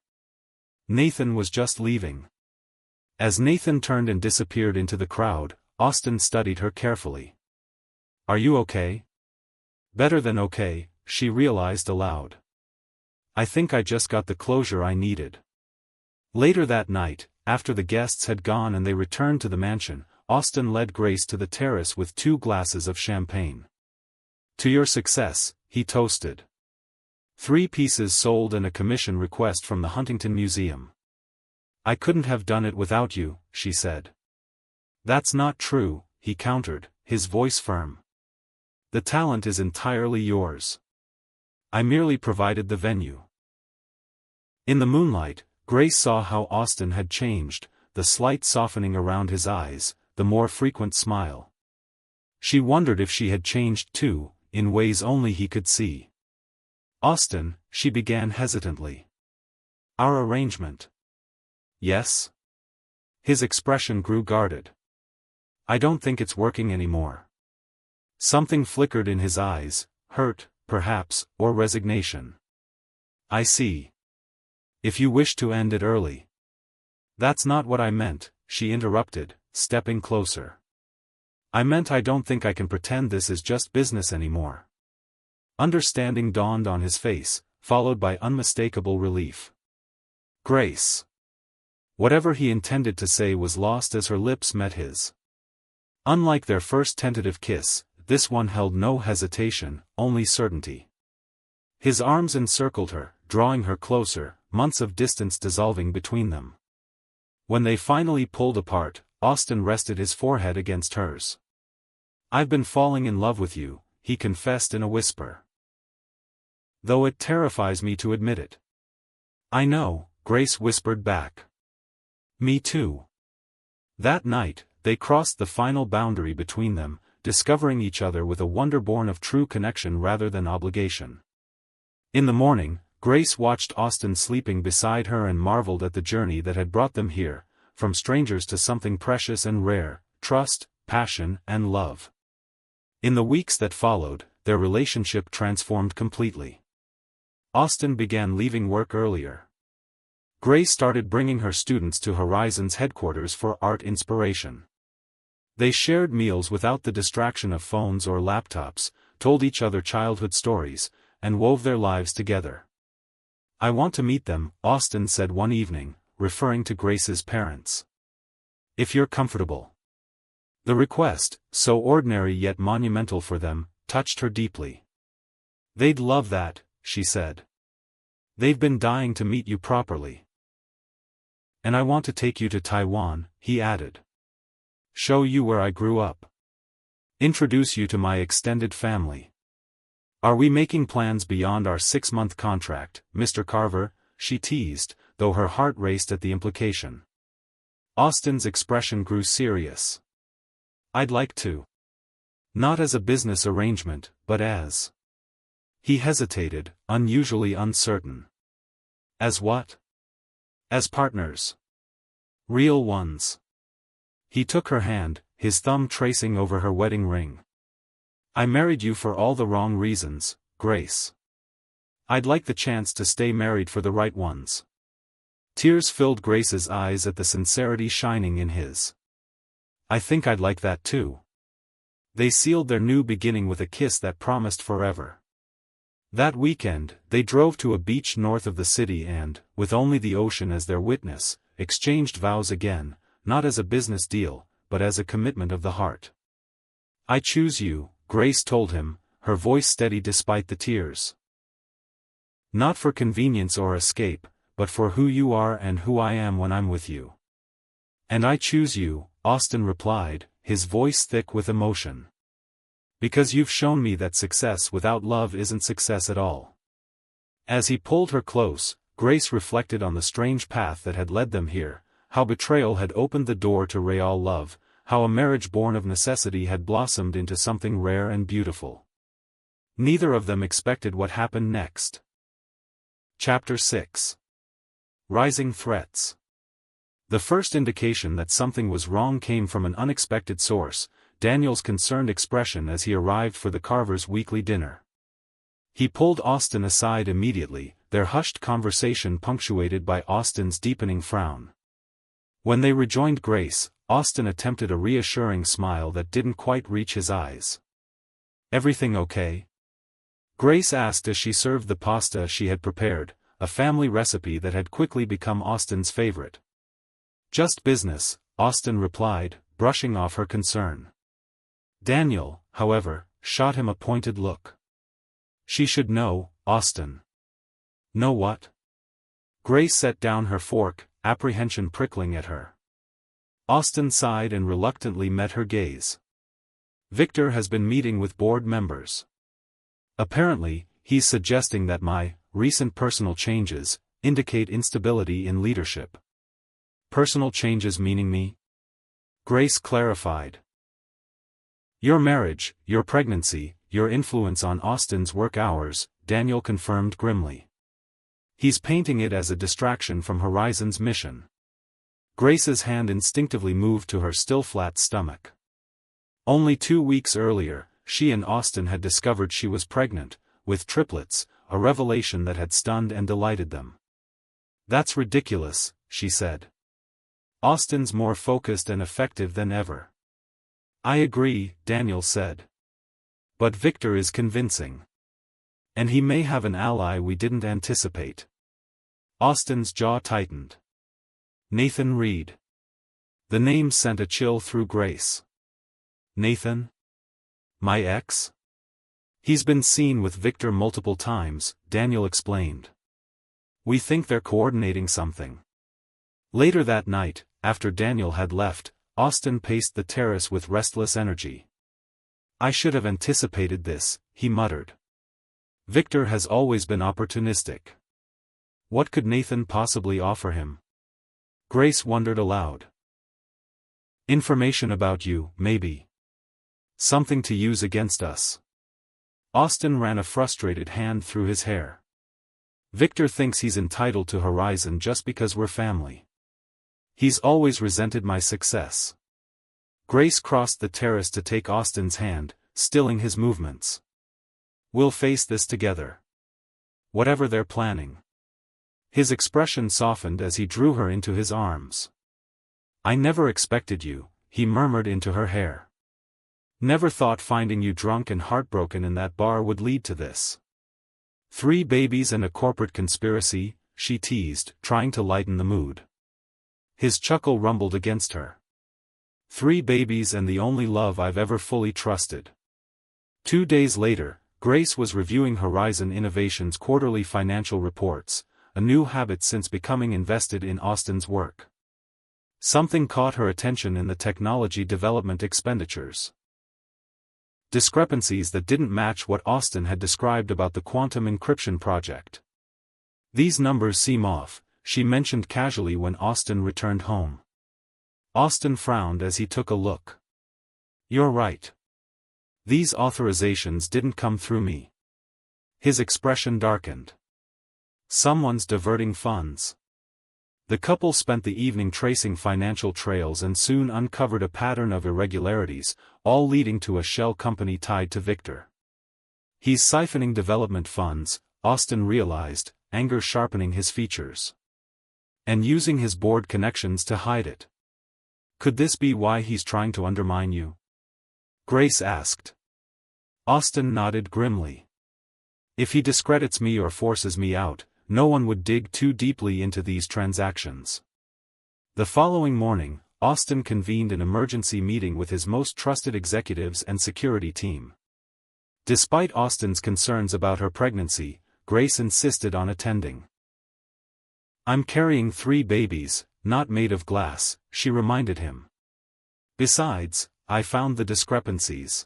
Speaker 1: Nathan was just leaving. As Nathan turned and disappeared into the crowd, Austin studied her carefully. "Are you okay?" "Better than okay," she realized aloud. "I think I just got the closure I needed." Later that night, after the guests had gone and they returned to the mansion, Austin led Grace to the terrace with 2 glasses of champagne. "To your success," he toasted. 3 pieces sold and a commission request from the Huntington Museum. "I couldn't have done it without you," she said. "That's not true," he countered, his voice firm. "The talent is entirely yours. I merely provided the venue." In the moonlight, Grace saw how Austin had changed, the slight softening around his eyes, the more frequent smile. She wondered if she had changed too, in ways only he could see. "Austin," she began hesitantly. "Our arrangement." "Yes?" His expression grew guarded. "I don't think it's working anymore." Something flickered in his eyes, hurt, perhaps, or resignation. "I see. If you wish to end it early." "That's not what I meant," she interrupted, stepping closer. "I meant I don't think I can pretend this is just business anymore." Understanding dawned on his face, followed by unmistakable relief. "Grace." Whatever he intended to say was lost as her lips met his. Unlike their first tentative kiss, this one held no hesitation, only certainty. His arms encircled her, drawing her closer, months of distance dissolving between them. When they finally pulled apart, Austin rested his forehead against hers. "I've been falling in love with you," he confessed in a whisper. "Though it terrifies me to admit it." "I know," Grace whispered back. "Me too." That night, they crossed the final boundary between them, discovering each other with a wonder born of true connection rather than obligation. In the morning, Grace watched Austin sleeping beside her and marveled at the journey that had brought them here, from strangers to something precious and rare, trust, passion, and love. In the weeks that followed, their relationship transformed completely. Austin began leaving work earlier. Grace started bringing her students to Horizon's headquarters for art inspiration. They shared meals without the distraction of phones or laptops, told each other childhood stories, and wove their lives together. "I want to meet them," Austin said one evening, referring to Grace's parents. "If you're comfortable." The request, so ordinary yet monumental for them, touched her deeply. "They'd love that," she said. "They've been dying to meet you properly. And I want to take you to Taiwan," he added. "Show you where I grew up. Introduce you to my extended family." "Are we making plans beyond our 6-month contract, Mr. Carver?" she teased, though her heart raced at the implication. Austin's expression grew serious. "I'd like to. Not as a business arrangement, but as..." He hesitated, unusually uncertain. "As what?" "As partners. Real ones." He took her hand, his thumb tracing over her wedding ring. "I married you for all the wrong reasons, Grace. I'd like the chance to stay married for the right ones." Tears filled Grace's eyes at the sincerity shining in his. "I think I'd like that too." They sealed their new beginning with a kiss that promised forever. That weekend, they drove to a beach north of the city and, with only the ocean as their witness, exchanged vows again, not as a business deal, but as a commitment of the heart. "I choose you," Grace told him, her voice steady despite the tears. "Not for convenience or escape, but for who you are and who I am when I'm with you." "And I choose you," Austin replied, his voice thick with emotion. "Because you've shown me that success without love isn't success at all." As he pulled her close, Grace reflected on the strange path that had led them here, how betrayal had opened the door to real love, how a marriage born of necessity had blossomed into something rare and beautiful. Neither of them expected what happened next. Chapter 6. Rising Threats. The first indication that something was wrong came from an unexpected source, Daniel's concerned expression as he arrived for the Carvers' weekly dinner. He pulled Austin aside immediately, their hushed conversation punctuated by Austin's deepening frown. When they rejoined Grace, Austin attempted a reassuring smile that didn't quite reach his eyes. "Everything okay?" Grace asked as she served the pasta she had prepared, a family recipe that had quickly become Austin's favorite. "Just business," Austin replied, brushing off her concern. Daniel, however, shot him a pointed look. "She should know, Austin." "Know what?" Grace set down her fork, apprehension prickling at her. Austin sighed and reluctantly met her gaze. "Victor has been meeting with board members. Apparently, he's suggesting that my recent personal changes indicate instability in leadership." "Personal changes meaning me?" Grace clarified. "Your marriage, your pregnancy, your influence on Austin's work hours," Daniel confirmed grimly. "He's painting it as a distraction from Horizon's mission." Grace's hand instinctively moved to her still flat stomach. Only 2 weeks earlier, she and Austin had discovered she was pregnant, with triplets, a revelation that had stunned and delighted them. "That's ridiculous," she said. "Austin's more focused and effective than ever." "I agree," Daniel said. "But Victor is convincing. And he may have an ally we didn't anticipate." Austin's jaw tightened. "Nathan Reed." The name sent a chill through Grace. "Nathan? My ex?" "He's been seen with Victor multiple times," Daniel explained. "We think they're coordinating something." Later that night, after Daniel had left, Austin paced the terrace with restless energy. "I should have anticipated this," he muttered. "Victor has always been opportunistic. What could Nathan possibly offer him?" Grace wondered aloud. "Information about you, maybe. Something to use against us." Austin ran a frustrated hand through his hair. "Victor thinks he's entitled to Horizon just because we're family. He's always resented my success." Grace crossed the terrace to take Austin's hand, stilling his movements. "We'll face this together. Whatever they're planning." His expression softened as he drew her into his arms. "I never expected you," he murmured into her hair. "Never thought finding you drunk and heartbroken in that bar would lead to this." "3 babies and a corporate conspiracy," she teased, trying to lighten the mood. His chuckle rumbled against her. 3 babies and the only love I've ever fully trusted. 2 days later, Grace was reviewing Horizon Innovation's quarterly financial reports, a new habit since becoming invested in Austin's work. Something caught her attention in the technology development expenditures. Discrepancies that didn't match what Austin had described about the quantum encryption project. "These numbers seem off," she mentioned casually when Austin returned home. Austin frowned as he took a look. "You're right. These authorizations didn't come through me." His expression darkened. "Someone's diverting funds." The couple spent the evening tracing financial trails and soon uncovered a pattern of irregularities, all leading to a shell company tied to Victor. "He's siphoning development funds," Austin realized, anger sharpening his features. "And using his board connections to hide it. Could this be why he's trying to undermine you?" Grace asked. Austin nodded grimly. "If he discredits me or forces me out, no one would dig too deeply into these transactions." The following morning, Austin convened an emergency meeting with his most trusted executives and security team. Despite Austin's concerns about her pregnancy, Grace insisted on attending. "I'm carrying 3 babies, not made of glass," she reminded him. "Besides, I found the discrepancies."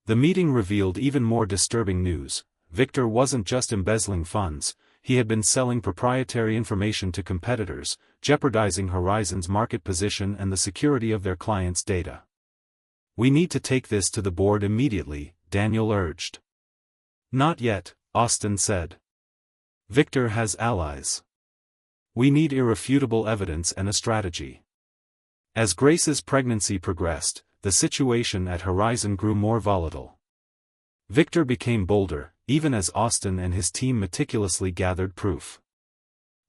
Speaker 1: The meeting revealed even more disturbing news. Victor wasn't just embezzling funds, he had been selling proprietary information to competitors, jeopardizing Horizon's market position and the security of their clients' data. "We need to take this to the board immediately," Daniel urged. "Not yet," Austin said. "Victor has allies. We need irrefutable evidence and a strategy." As Grace's pregnancy progressed, the situation at Horizon grew more volatile. Victor became bolder, even as Austin and his team meticulously gathered proof.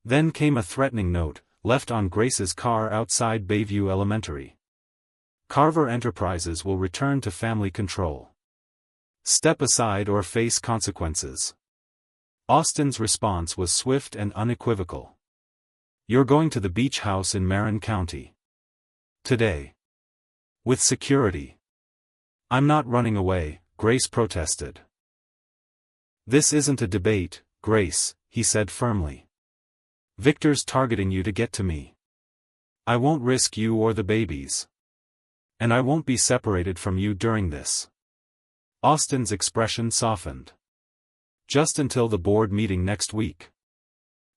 Speaker 1: Then came a threatening note, left on Grace's car outside Bayview Elementary. "Carver Enterprises will return to family control. Step aside or face consequences." Austin's response was swift and unequivocal. "You're going to the beach house in Marin County. Today. With security." "I'm not running away," Grace protested. "This isn't a debate, Grace," he said firmly. "Victor's targeting you to get to me. I won't risk you or the babies. And I won't be separated from you during this." Austin's expression softened. "Just until the board meeting next week.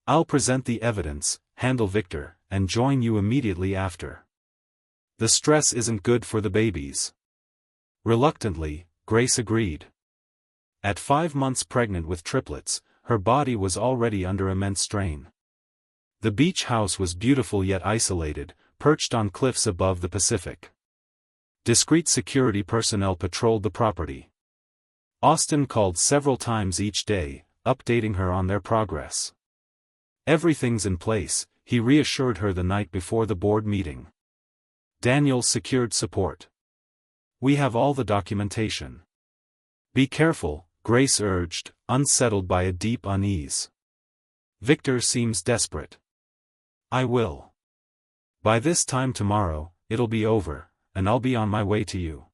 Speaker 1: I'll present the evidence, handle Victor, and join you immediately after. The stress isn't good for the babies." Reluctantly, Grace agreed. At 5 months pregnant with triplets, her body was already under immense strain. The beach house was beautiful yet isolated, perched on cliffs above the Pacific. Discreet security personnel patrolled the property. Austin called several times each day, updating her on their progress. "Everything's in place," he reassured her the night before the board meeting. Daniel secured support. "We have all the documentation." "Be careful," Grace urged, unsettled by a deep unease. "Victor seems desperate." "I will. By this time tomorrow, it'll be over, and I'll be on my way to you."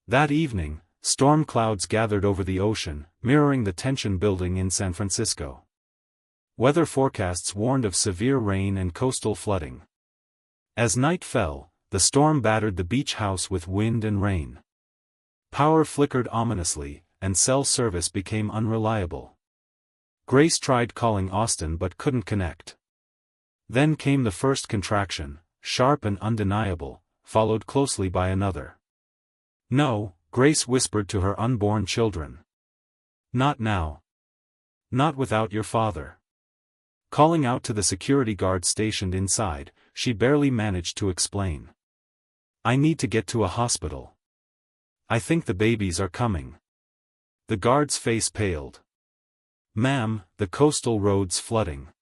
Speaker 1: That evening, storm clouds gathered over the ocean, mirroring the tension building in San Francisco. Weather forecasts warned of severe rain and coastal flooding. As night fell, the storm battered the beach house with wind and rain. Power flickered ominously, and cell service became unreliable. Grace tried calling Austin but couldn't connect. Then came the first contraction, sharp and undeniable, followed closely by another. "No," Grace whispered to her unborn children. "Not now. Not without your father." Calling out to the security guard stationed inside, she barely managed to explain. "I need to get to a hospital. I think the babies are coming." The guard's face paled. "Ma'am, the coastal road's flooding.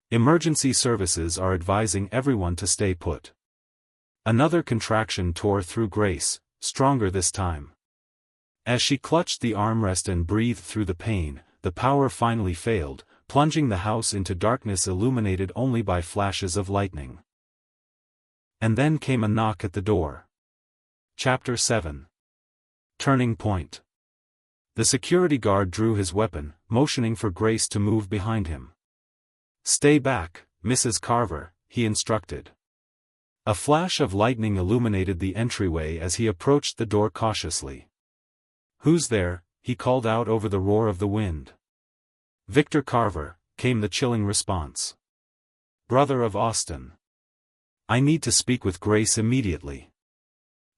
Speaker 1: Emergency services are advising everyone to stay put." Another contraction tore through Grace, stronger this time. As she clutched the armrest and breathed through the pain, the power finally failed, plunging the house into darkness illuminated only by flashes of lightning. And then came a knock at the door. Chapter 7. Turning Point. The security guard drew his weapon, motioning for Grace to move behind him. "Stay back, Mrs. Carver," he instructed. A flash of lightning illuminated the entryway as he approached the door cautiously. "Who's there?" he called out over the roar of the wind. "Victor Carver," came the chilling response. "Brother of Austin. I need to speak with Grace immediately."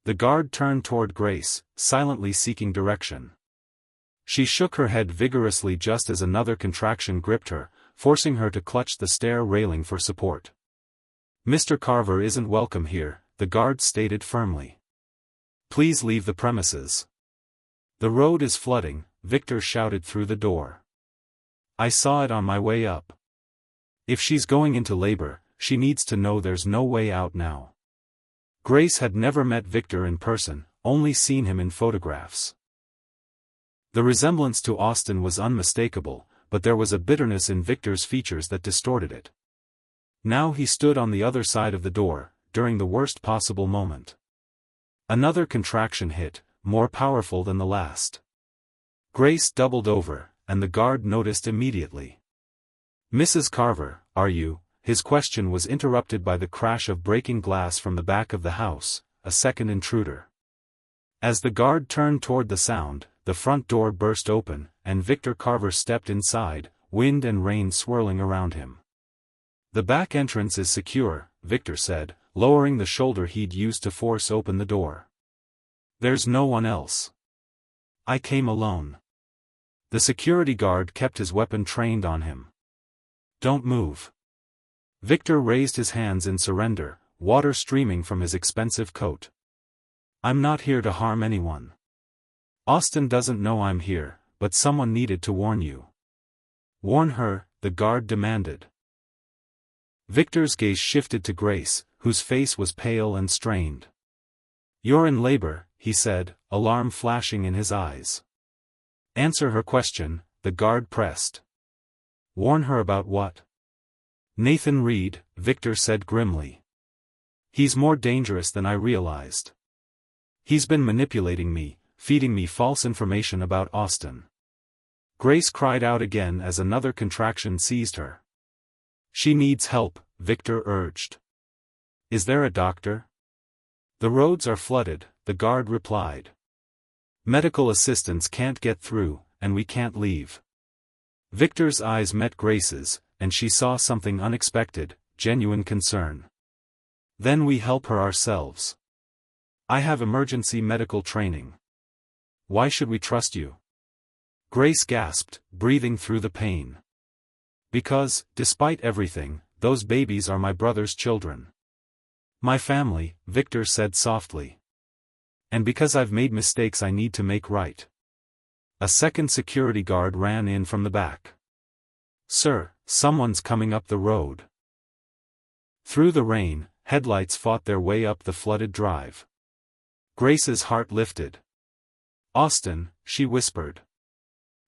Speaker 1: The guard turned toward Grace, silently seeking direction. She shook her head vigorously just as another contraction gripped her, forcing her to clutch the stair railing for support. "Mr. Carver isn't welcome here," the guard stated firmly. "Please leave the premises." "The road is flooding," Victor shouted through the door. "I saw it on my way up. If she's going into labor, she needs to know there's no way out now." Grace had never met Victor in person, only seen him in photographs. The resemblance to Austin was unmistakable, but there was a bitterness in Victor's features that distorted it. Now he stood on the other side of the door, during the worst possible moment. Another contraction hit, more powerful than the last. Grace doubled over, and the guard noticed immediately. "Mrs. Carver, are you?" His question was interrupted by the crash of breaking glass from the back of the house, a second intruder. As the guard turned toward the sound, the front door burst open, and Victor Carver stepped inside, wind and rain swirling around him. "The back entrance is secure," Victor said, lowering the shoulder he'd used to force open the door. "There's no one else. I came alone." The security guard kept his weapon trained on him. "Don't move." Victor raised his hands in surrender, water streaming from his expensive coat. "I'm not here to harm anyone. Austin doesn't know I'm here, but someone needed to warn you." "Warn her," the guard demanded. Victor's gaze shifted to Grace, whose face was pale and strained. "You're in labor," he said, alarm flashing in his eyes. "Answer her question," the guard pressed. "Warn her about what?" "Nathan Reed," Victor said grimly. "He's more dangerous than I realized. He's been manipulating me, feeding me false information about Austin." Grace cried out again as another contraction seized her. "She needs help," Victor urged. "Is there a doctor?" "The roads are flooded," the guard replied. "Medical assistance can't get through, and we can't leave." Victor's eyes met Grace's, and she saw something unexpected, genuine concern. "Then we help her ourselves. I have emergency medical training. Why should we trust you?" Grace gasped, breathing through the pain. "Because, despite everything, those babies are my brother's children. My family," Victor said softly. "And because I've made mistakes I need to make right." A second security guard ran in from the back. "Sir, someone's coming up the road." Through the rain, headlights fought their way up the flooded drive. Grace's heart lifted. "Austin," she whispered.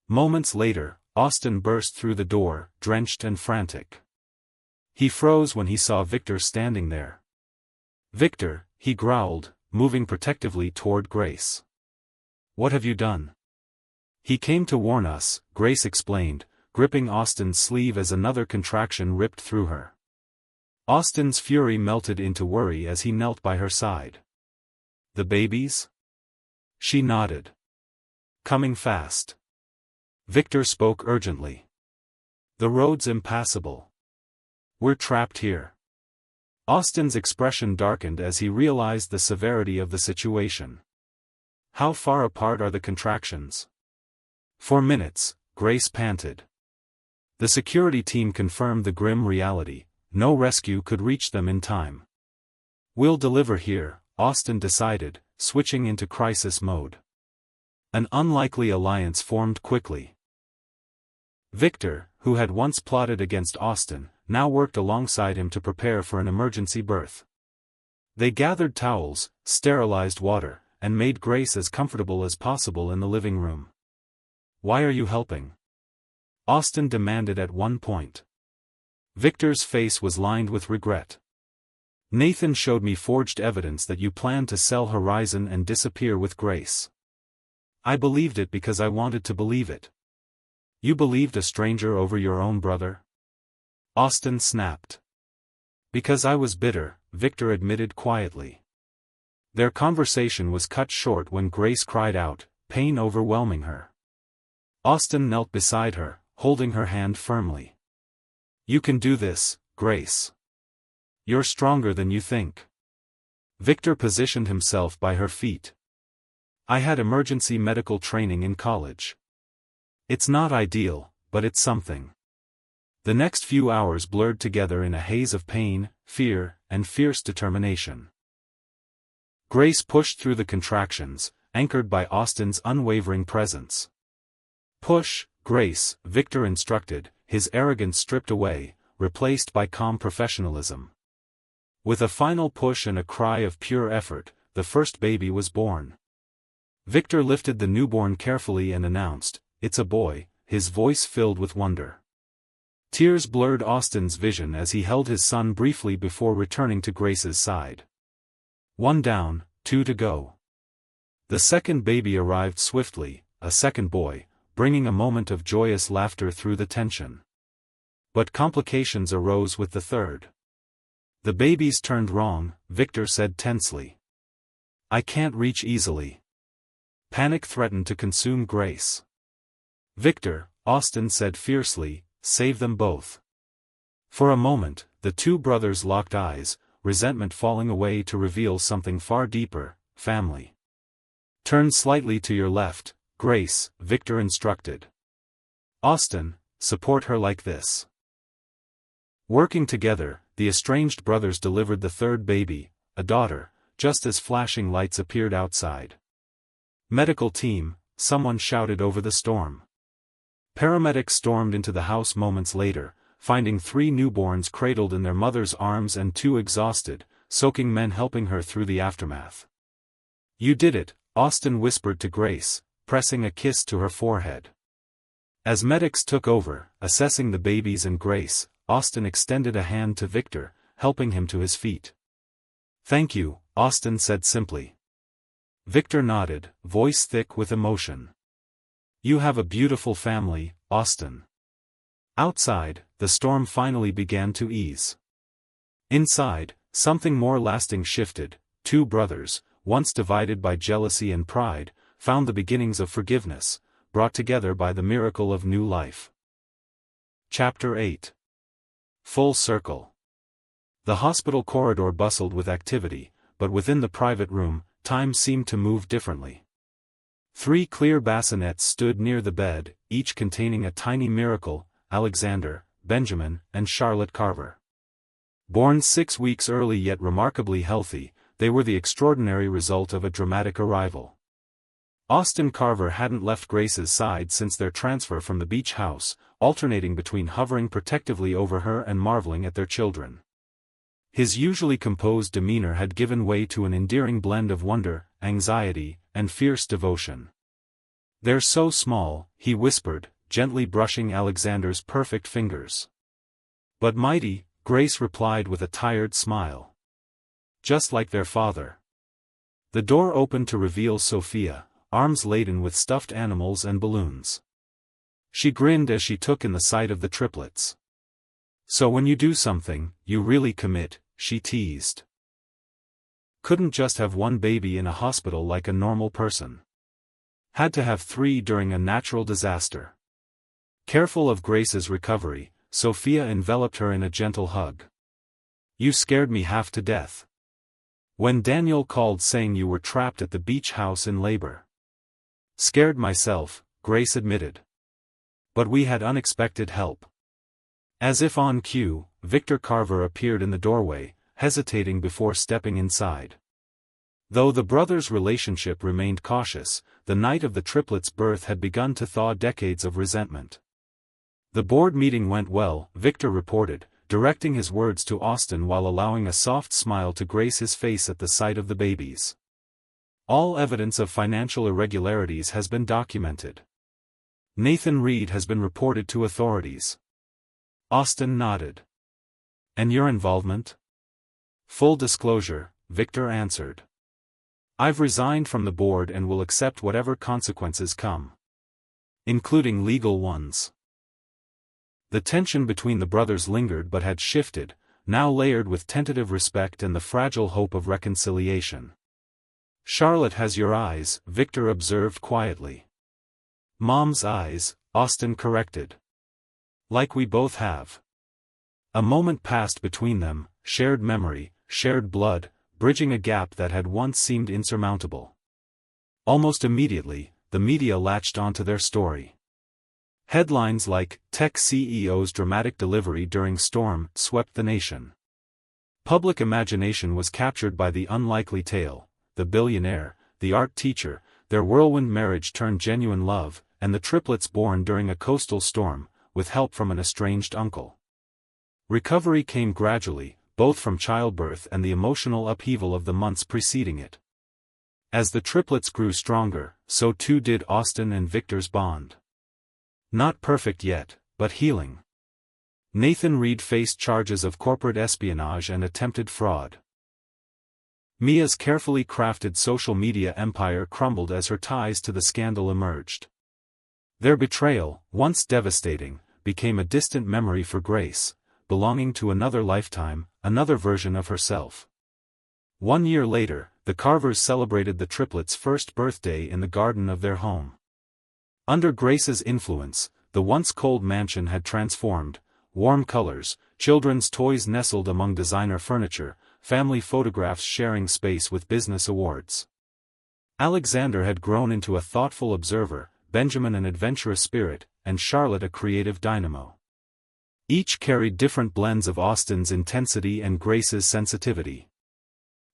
Speaker 1: Moments later, Austin burst through the door, drenched and frantic. He froze when he saw Victor standing there. "Victor," he growled, moving protectively toward Grace. "What have you done?" "He came to warn us," Grace explained, gripping Austin's sleeve as another contraction ripped through her. Austin's fury melted into worry as he knelt by her side. "The babies?" She nodded. "Coming fast." Victor spoke urgently. "The road's impassable. We're trapped here." Austin's expression darkened as he realized the severity of the situation. "How far apart are the contractions?" "For minutes," Grace panted. The security team confirmed the grim reality: no rescue could reach them in time. "We'll deliver here," Austin decided, switching into crisis mode. An unlikely alliance formed quickly. Victor, who had once plotted against Austin, now worked alongside him to prepare for an emergency birth. They gathered towels, sterilized water, and made Grace as comfortable as possible in the living room. "Why are you helping?" Austin demanded at one point. Victor's face was lined with regret. Nathan showed me forged evidence that you planned to sell Horizon and disappear with Grace. I believed it because I wanted to believe it. You believed a stranger over your own brother? Austin snapped. Because I was bitter, Victor admitted quietly. Their conversation was cut short when Grace cried out, pain overwhelming her. Austin knelt beside her, holding her hand firmly. You can do this, Grace. You're stronger than you think. Victor positioned himself by her feet. I had emergency medical training in college. It's not ideal, but it's something. The next few hours blurred together in a haze of pain, fear, and fierce determination. Grace pushed through the contractions, anchored by Austin's unwavering presence. Push, Grace, Victor instructed, his arrogance stripped away, replaced by calm professionalism. With a final push and a cry of pure effort, the first baby was born. Victor lifted the newborn carefully and announced, "It's a boy," his voice filled with wonder. Tears blurred Austin's vision as he held his son briefly before returning to Grace's side. One down, two to go. The second baby arrived swiftly, a second boy, bringing a moment of joyous laughter through the tension. But complications arose with the third. The babies turned wrong, Victor said tensely. I can't reach easily. Panic threatened to consume Grace. Victor, Austin said fiercely, save them both. For a moment, the two brothers locked eyes, resentment falling away to reveal something far deeper, family. Turn slightly to your left, Grace, Victor instructed. Austin, support her like this. Working together, the estranged brothers delivered the third baby, a daughter, just as flashing lights appeared outside. Medical team, someone shouted over the storm. Paramedics stormed into the house moments later, finding 3 newborns cradled in their mother's arms and 2 exhausted, soaking men helping her through the aftermath. You did it, Austin whispered to Grace, pressing a kiss to her forehead. As medics took over, assessing the babies and Grace, Austin extended a hand to Victor, helping him to his feet. Thank you, Austin said simply. Victor nodded, voice thick with emotion. You have a beautiful family, Austin. Outside, the storm finally began to ease. Inside, something more lasting shifted. 2 brothers, once divided by jealousy and pride, found the beginnings of forgiveness, brought together by the miracle of new life. Chapter 8. Full circle. The hospital corridor bustled with activity, but within the private room, time seemed to move differently. 3 clear bassinets stood near the bed, each containing a tiny miracle, Alexander, Benjamin, and Charlotte Carver. Born 6 weeks early yet remarkably healthy, they were the extraordinary result of a dramatic arrival. Austin Carver hadn't left Grace's side since their transfer from the beach house, alternating between hovering protectively over her and marveling at their children. His usually composed demeanor had given way to an endearing blend of wonder, anxiety, and fierce devotion. They're so small, he whispered, gently brushing Alexander's perfect fingers. But mighty, Grace replied with a tired smile. Just like their father. The door opened to reveal Sophia, arms laden with stuffed animals and balloons. She grinned as she took in the sight of the triplets. So when you do something, you really commit, she teased. Couldn't just have 1 baby in a hospital like a normal person. Had to have 3 during a natural disaster. Careful of Grace's recovery, Sophia enveloped her in a gentle hug. You scared me half to death. When Daniel called saying you were trapped at the beach house in labor. Scared myself, Grace admitted. But we had unexpected help. As if on cue, Victor Carver appeared in the doorway, hesitating before stepping inside. Though the brothers' relationship remained cautious, the night of the triplets' birth had begun to thaw decades of resentment. The board meeting went well, Victor reported, directing his words to Austin while allowing a soft smile to grace his face at the sight of the babies. All evidence of financial irregularities has been documented. Nathan Reed has been reported to authorities. Austin nodded. And your involvement? Full disclosure, Victor answered. I've resigned from the board and will accept whatever consequences come. Including legal ones. The tension between the brothers lingered but had shifted, now layered with tentative respect and the fragile hope of reconciliation. Charlotte has your eyes, Victor observed quietly. Mom's eyes, Austin corrected. Like we both have. A moment passed between them, shared memory, shared blood, bridging a gap that had once seemed insurmountable. Almost immediately, the media latched onto their story. Headlines like, Tech CEO's dramatic delivery during storm, swept the nation. Public imagination was captured by the unlikely tale, the billionaire, the art teacher, their whirlwind marriage turned genuine love, and the triplets born during a coastal storm, with help from an estranged uncle. Recovery came gradually, both from childbirth and the emotional upheaval of the months preceding it. As the triplets grew stronger, so too did Austin and Victor's bond. Not perfect yet, but healing. Nathan Reed faced charges of corporate espionage and attempted fraud. Mia's carefully crafted social media empire crumbled as her ties to the scandal emerged. Their betrayal, once devastating, became a distant memory for Grace, belonging to another lifetime, another version of herself. 1 year later, the Carvers celebrated the triplets' first birthday in the garden of their home. Under Grace's influence, the once cold mansion had transformed, warm colors, children's toys nestled among designer furniture, family photographs sharing space with business awards. Alexander had grown into a thoughtful observer, Benjamin an adventurous spirit, and Charlotte a creative dynamo. Each carried different blends of Austin's intensity and Grace's sensitivity.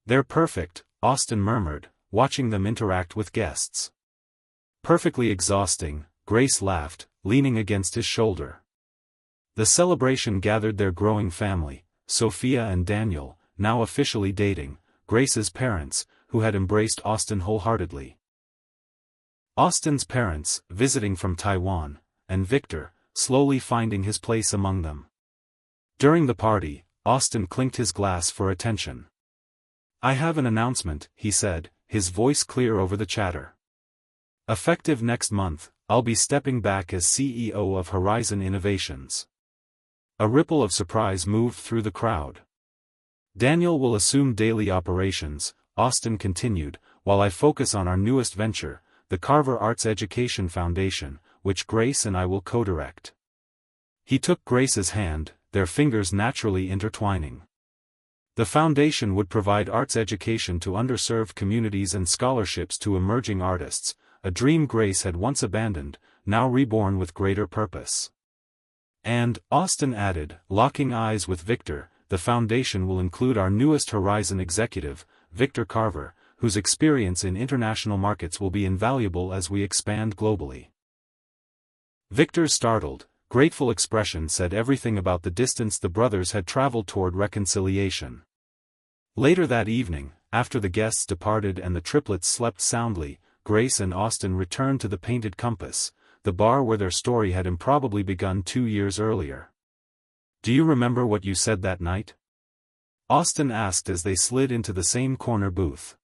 Speaker 1: They're perfect, Austin murmured, watching them interact with guests. Perfectly exhausting, Grace laughed, leaning against his shoulder. The celebration gathered their growing family, Sophia and Daniel, now officially dating, Grace's parents, who had embraced Austin wholeheartedly. Austin's parents, visiting from Taiwan, and Victor, slowly finding his place among them. During the party, Austin clinked his glass for attention. I have an announcement, he said, his voice clear over the chatter. Effective next month, I'll be stepping back as CEO of Horizon Innovations. A ripple of surprise moved through the crowd. Daniel will assume daily operations, Austin continued, while I focus on our newest venture, the Carver Arts Education Foundation, which Grace and I will co-direct. He took Grace's hand, their fingers naturally intertwining. The foundation would provide arts education to underserved communities and scholarships to emerging artists, a dream Grace had once abandoned, now reborn with greater purpose. And, Austin added, locking eyes with Victor, the foundation will include our newest Horizon executive, Victor Carver, whose experience in international markets will be invaluable as we expand globally. Victor's startled, grateful expression said everything about the distance the brothers had traveled toward reconciliation. Later that evening, after the guests departed and the triplets slept soundly, Grace and Austin returned to the Painted Compass, the bar where their story had improbably begun 2 years earlier. Do you remember what you said that night? Austin asked as they slid into the same corner booth.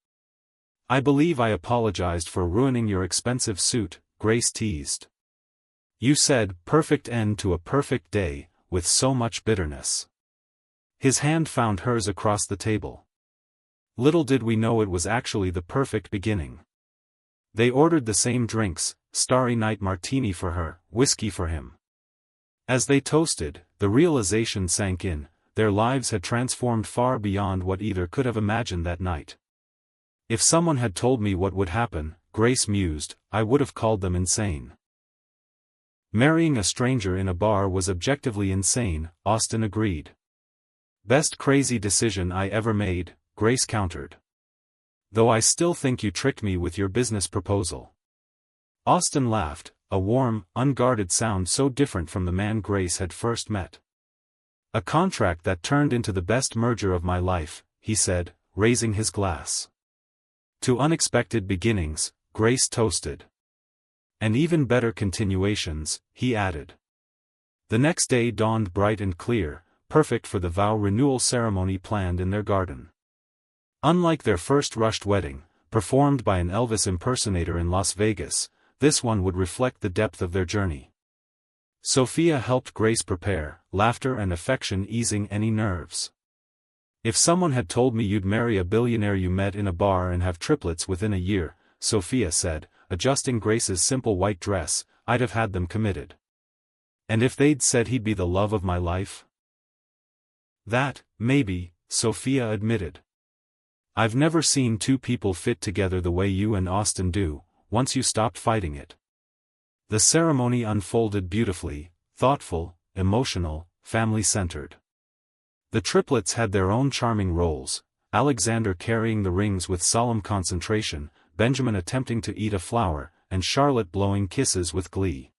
Speaker 1: I believe I apologized for ruining your expensive suit, Grace teased. You said, perfect end to a perfect day, with so much bitterness. His hand found hers across the table. Little did we know it was actually the perfect beginning. They ordered the same drinks, Starry Night Martini for her, whiskey for him. As they toasted, the realization sank in, their lives had transformed far beyond what either could have imagined that night. If someone had told me what would happen, Grace mused, I would have called them insane. Marrying a stranger in a bar was objectively insane, Austin agreed. Best crazy decision I ever made, Grace countered. Though I still think you tricked me with your business proposal. Austin laughed, a warm, unguarded sound so different from the man Grace had first met. A contract that turned into the best merger of my life, he said, raising his glass. To unexpected beginnings, Grace toasted. And even better continuations, he added. The next day dawned bright and clear, perfect for the vow renewal ceremony planned in their garden. Unlike their first rushed wedding, performed by an Elvis impersonator in Las Vegas, this one would reflect the depth of their journey. Sophia helped Grace prepare, laughter and affection easing any nerves. If someone had told me you'd marry a billionaire you met in a bar and have triplets within a year, Sophia said, adjusting Grace's simple white dress, I'd have had them committed. And if they'd said he'd be the love of my life? That, maybe, Sophia admitted. I've never seen two people fit together the way you and Austin do, once you stopped fighting it. The ceremony unfolded beautifully, thoughtful, emotional, family-centered. The triplets had their own charming roles, Alexander carrying the rings with solemn concentration, Benjamin attempting to eat a flower, and Charlotte blowing kisses with glee.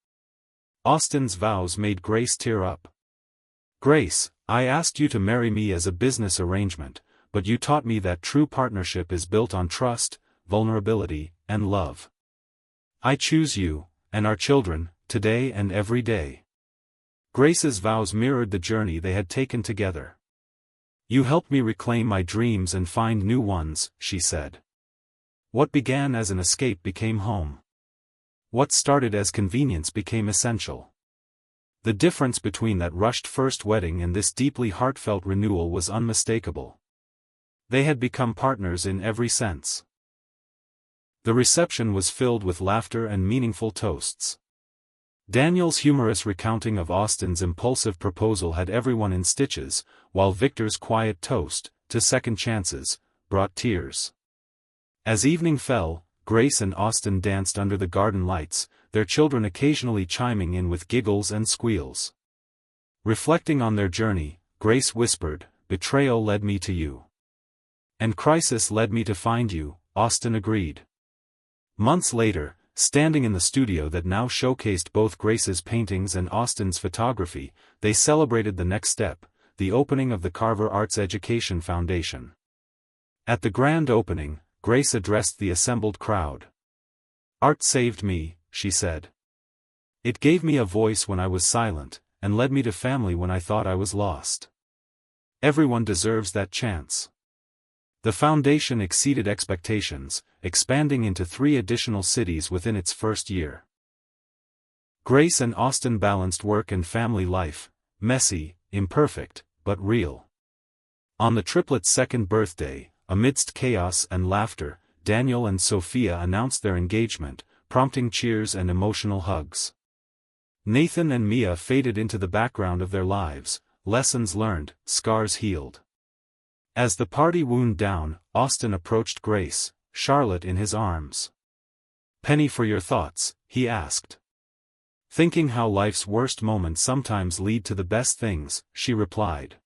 Speaker 1: Austin's vows made Grace tear up. Grace, I asked you to marry me as a business arrangement, but you taught me that true partnership is built on trust, vulnerability, and love. I choose you, and our children, today and every day. Grace's vows mirrored the journey they had taken together. You helped me reclaim my dreams and find new ones, she said. What began as an escape became home. What started as convenience became essential. The difference between that rushed first wedding and this deeply heartfelt renewal was unmistakable. They had become partners in every sense. The reception was filled with laughter and meaningful toasts. Daniel's humorous recounting of Austin's impulsive proposal had everyone in stitches, while Victor's quiet toast, to second chances, brought tears. As evening fell, Grace and Austin danced under the garden lights, their children occasionally chiming in with giggles and squeals. Reflecting on their journey, Grace whispered, "Betrayal led me to you. And crisis led me to find you," Austin agreed. Months later, standing in the studio that now showcased both Grace's paintings and Austin's photography, they celebrated the next step, the opening of the Carver Arts Education Foundation. At the grand opening, Grace addressed the assembled crowd. "Art saved me," she said. "It gave me a voice when I was silent, and led me to family when I thought I was lost. Everyone deserves that chance." The foundation exceeded expectations, expanding into 3 additional cities within its first year. Grace and Austin balanced work and family life, messy, imperfect, but real. On the triplets' second birthday, amidst chaos and laughter, Daniel and Sophia announced their engagement, prompting cheers and emotional hugs. Nathan and Mia faded into the background of their lives, lessons learned, scars healed. As the party wound down, Austin approached Grace, Charlotte in his arms. "Penny for your thoughts," he asked. "Thinking how life's worst moments sometimes lead to the best things," she replied.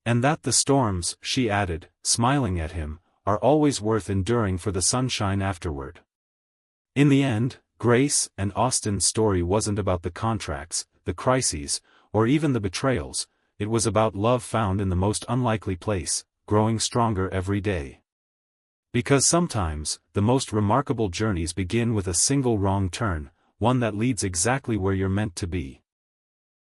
Speaker 1: "And that the storms," she added, smiling at him, "are always worth enduring for the sunshine afterward." In the end, Grace and Austin's story wasn't about the contracts, the crises, or even the betrayals. It was about love found in the most unlikely place, growing stronger every day. Because sometimes, the most remarkable journeys begin with a single wrong turn, one that leads exactly where you're meant to be.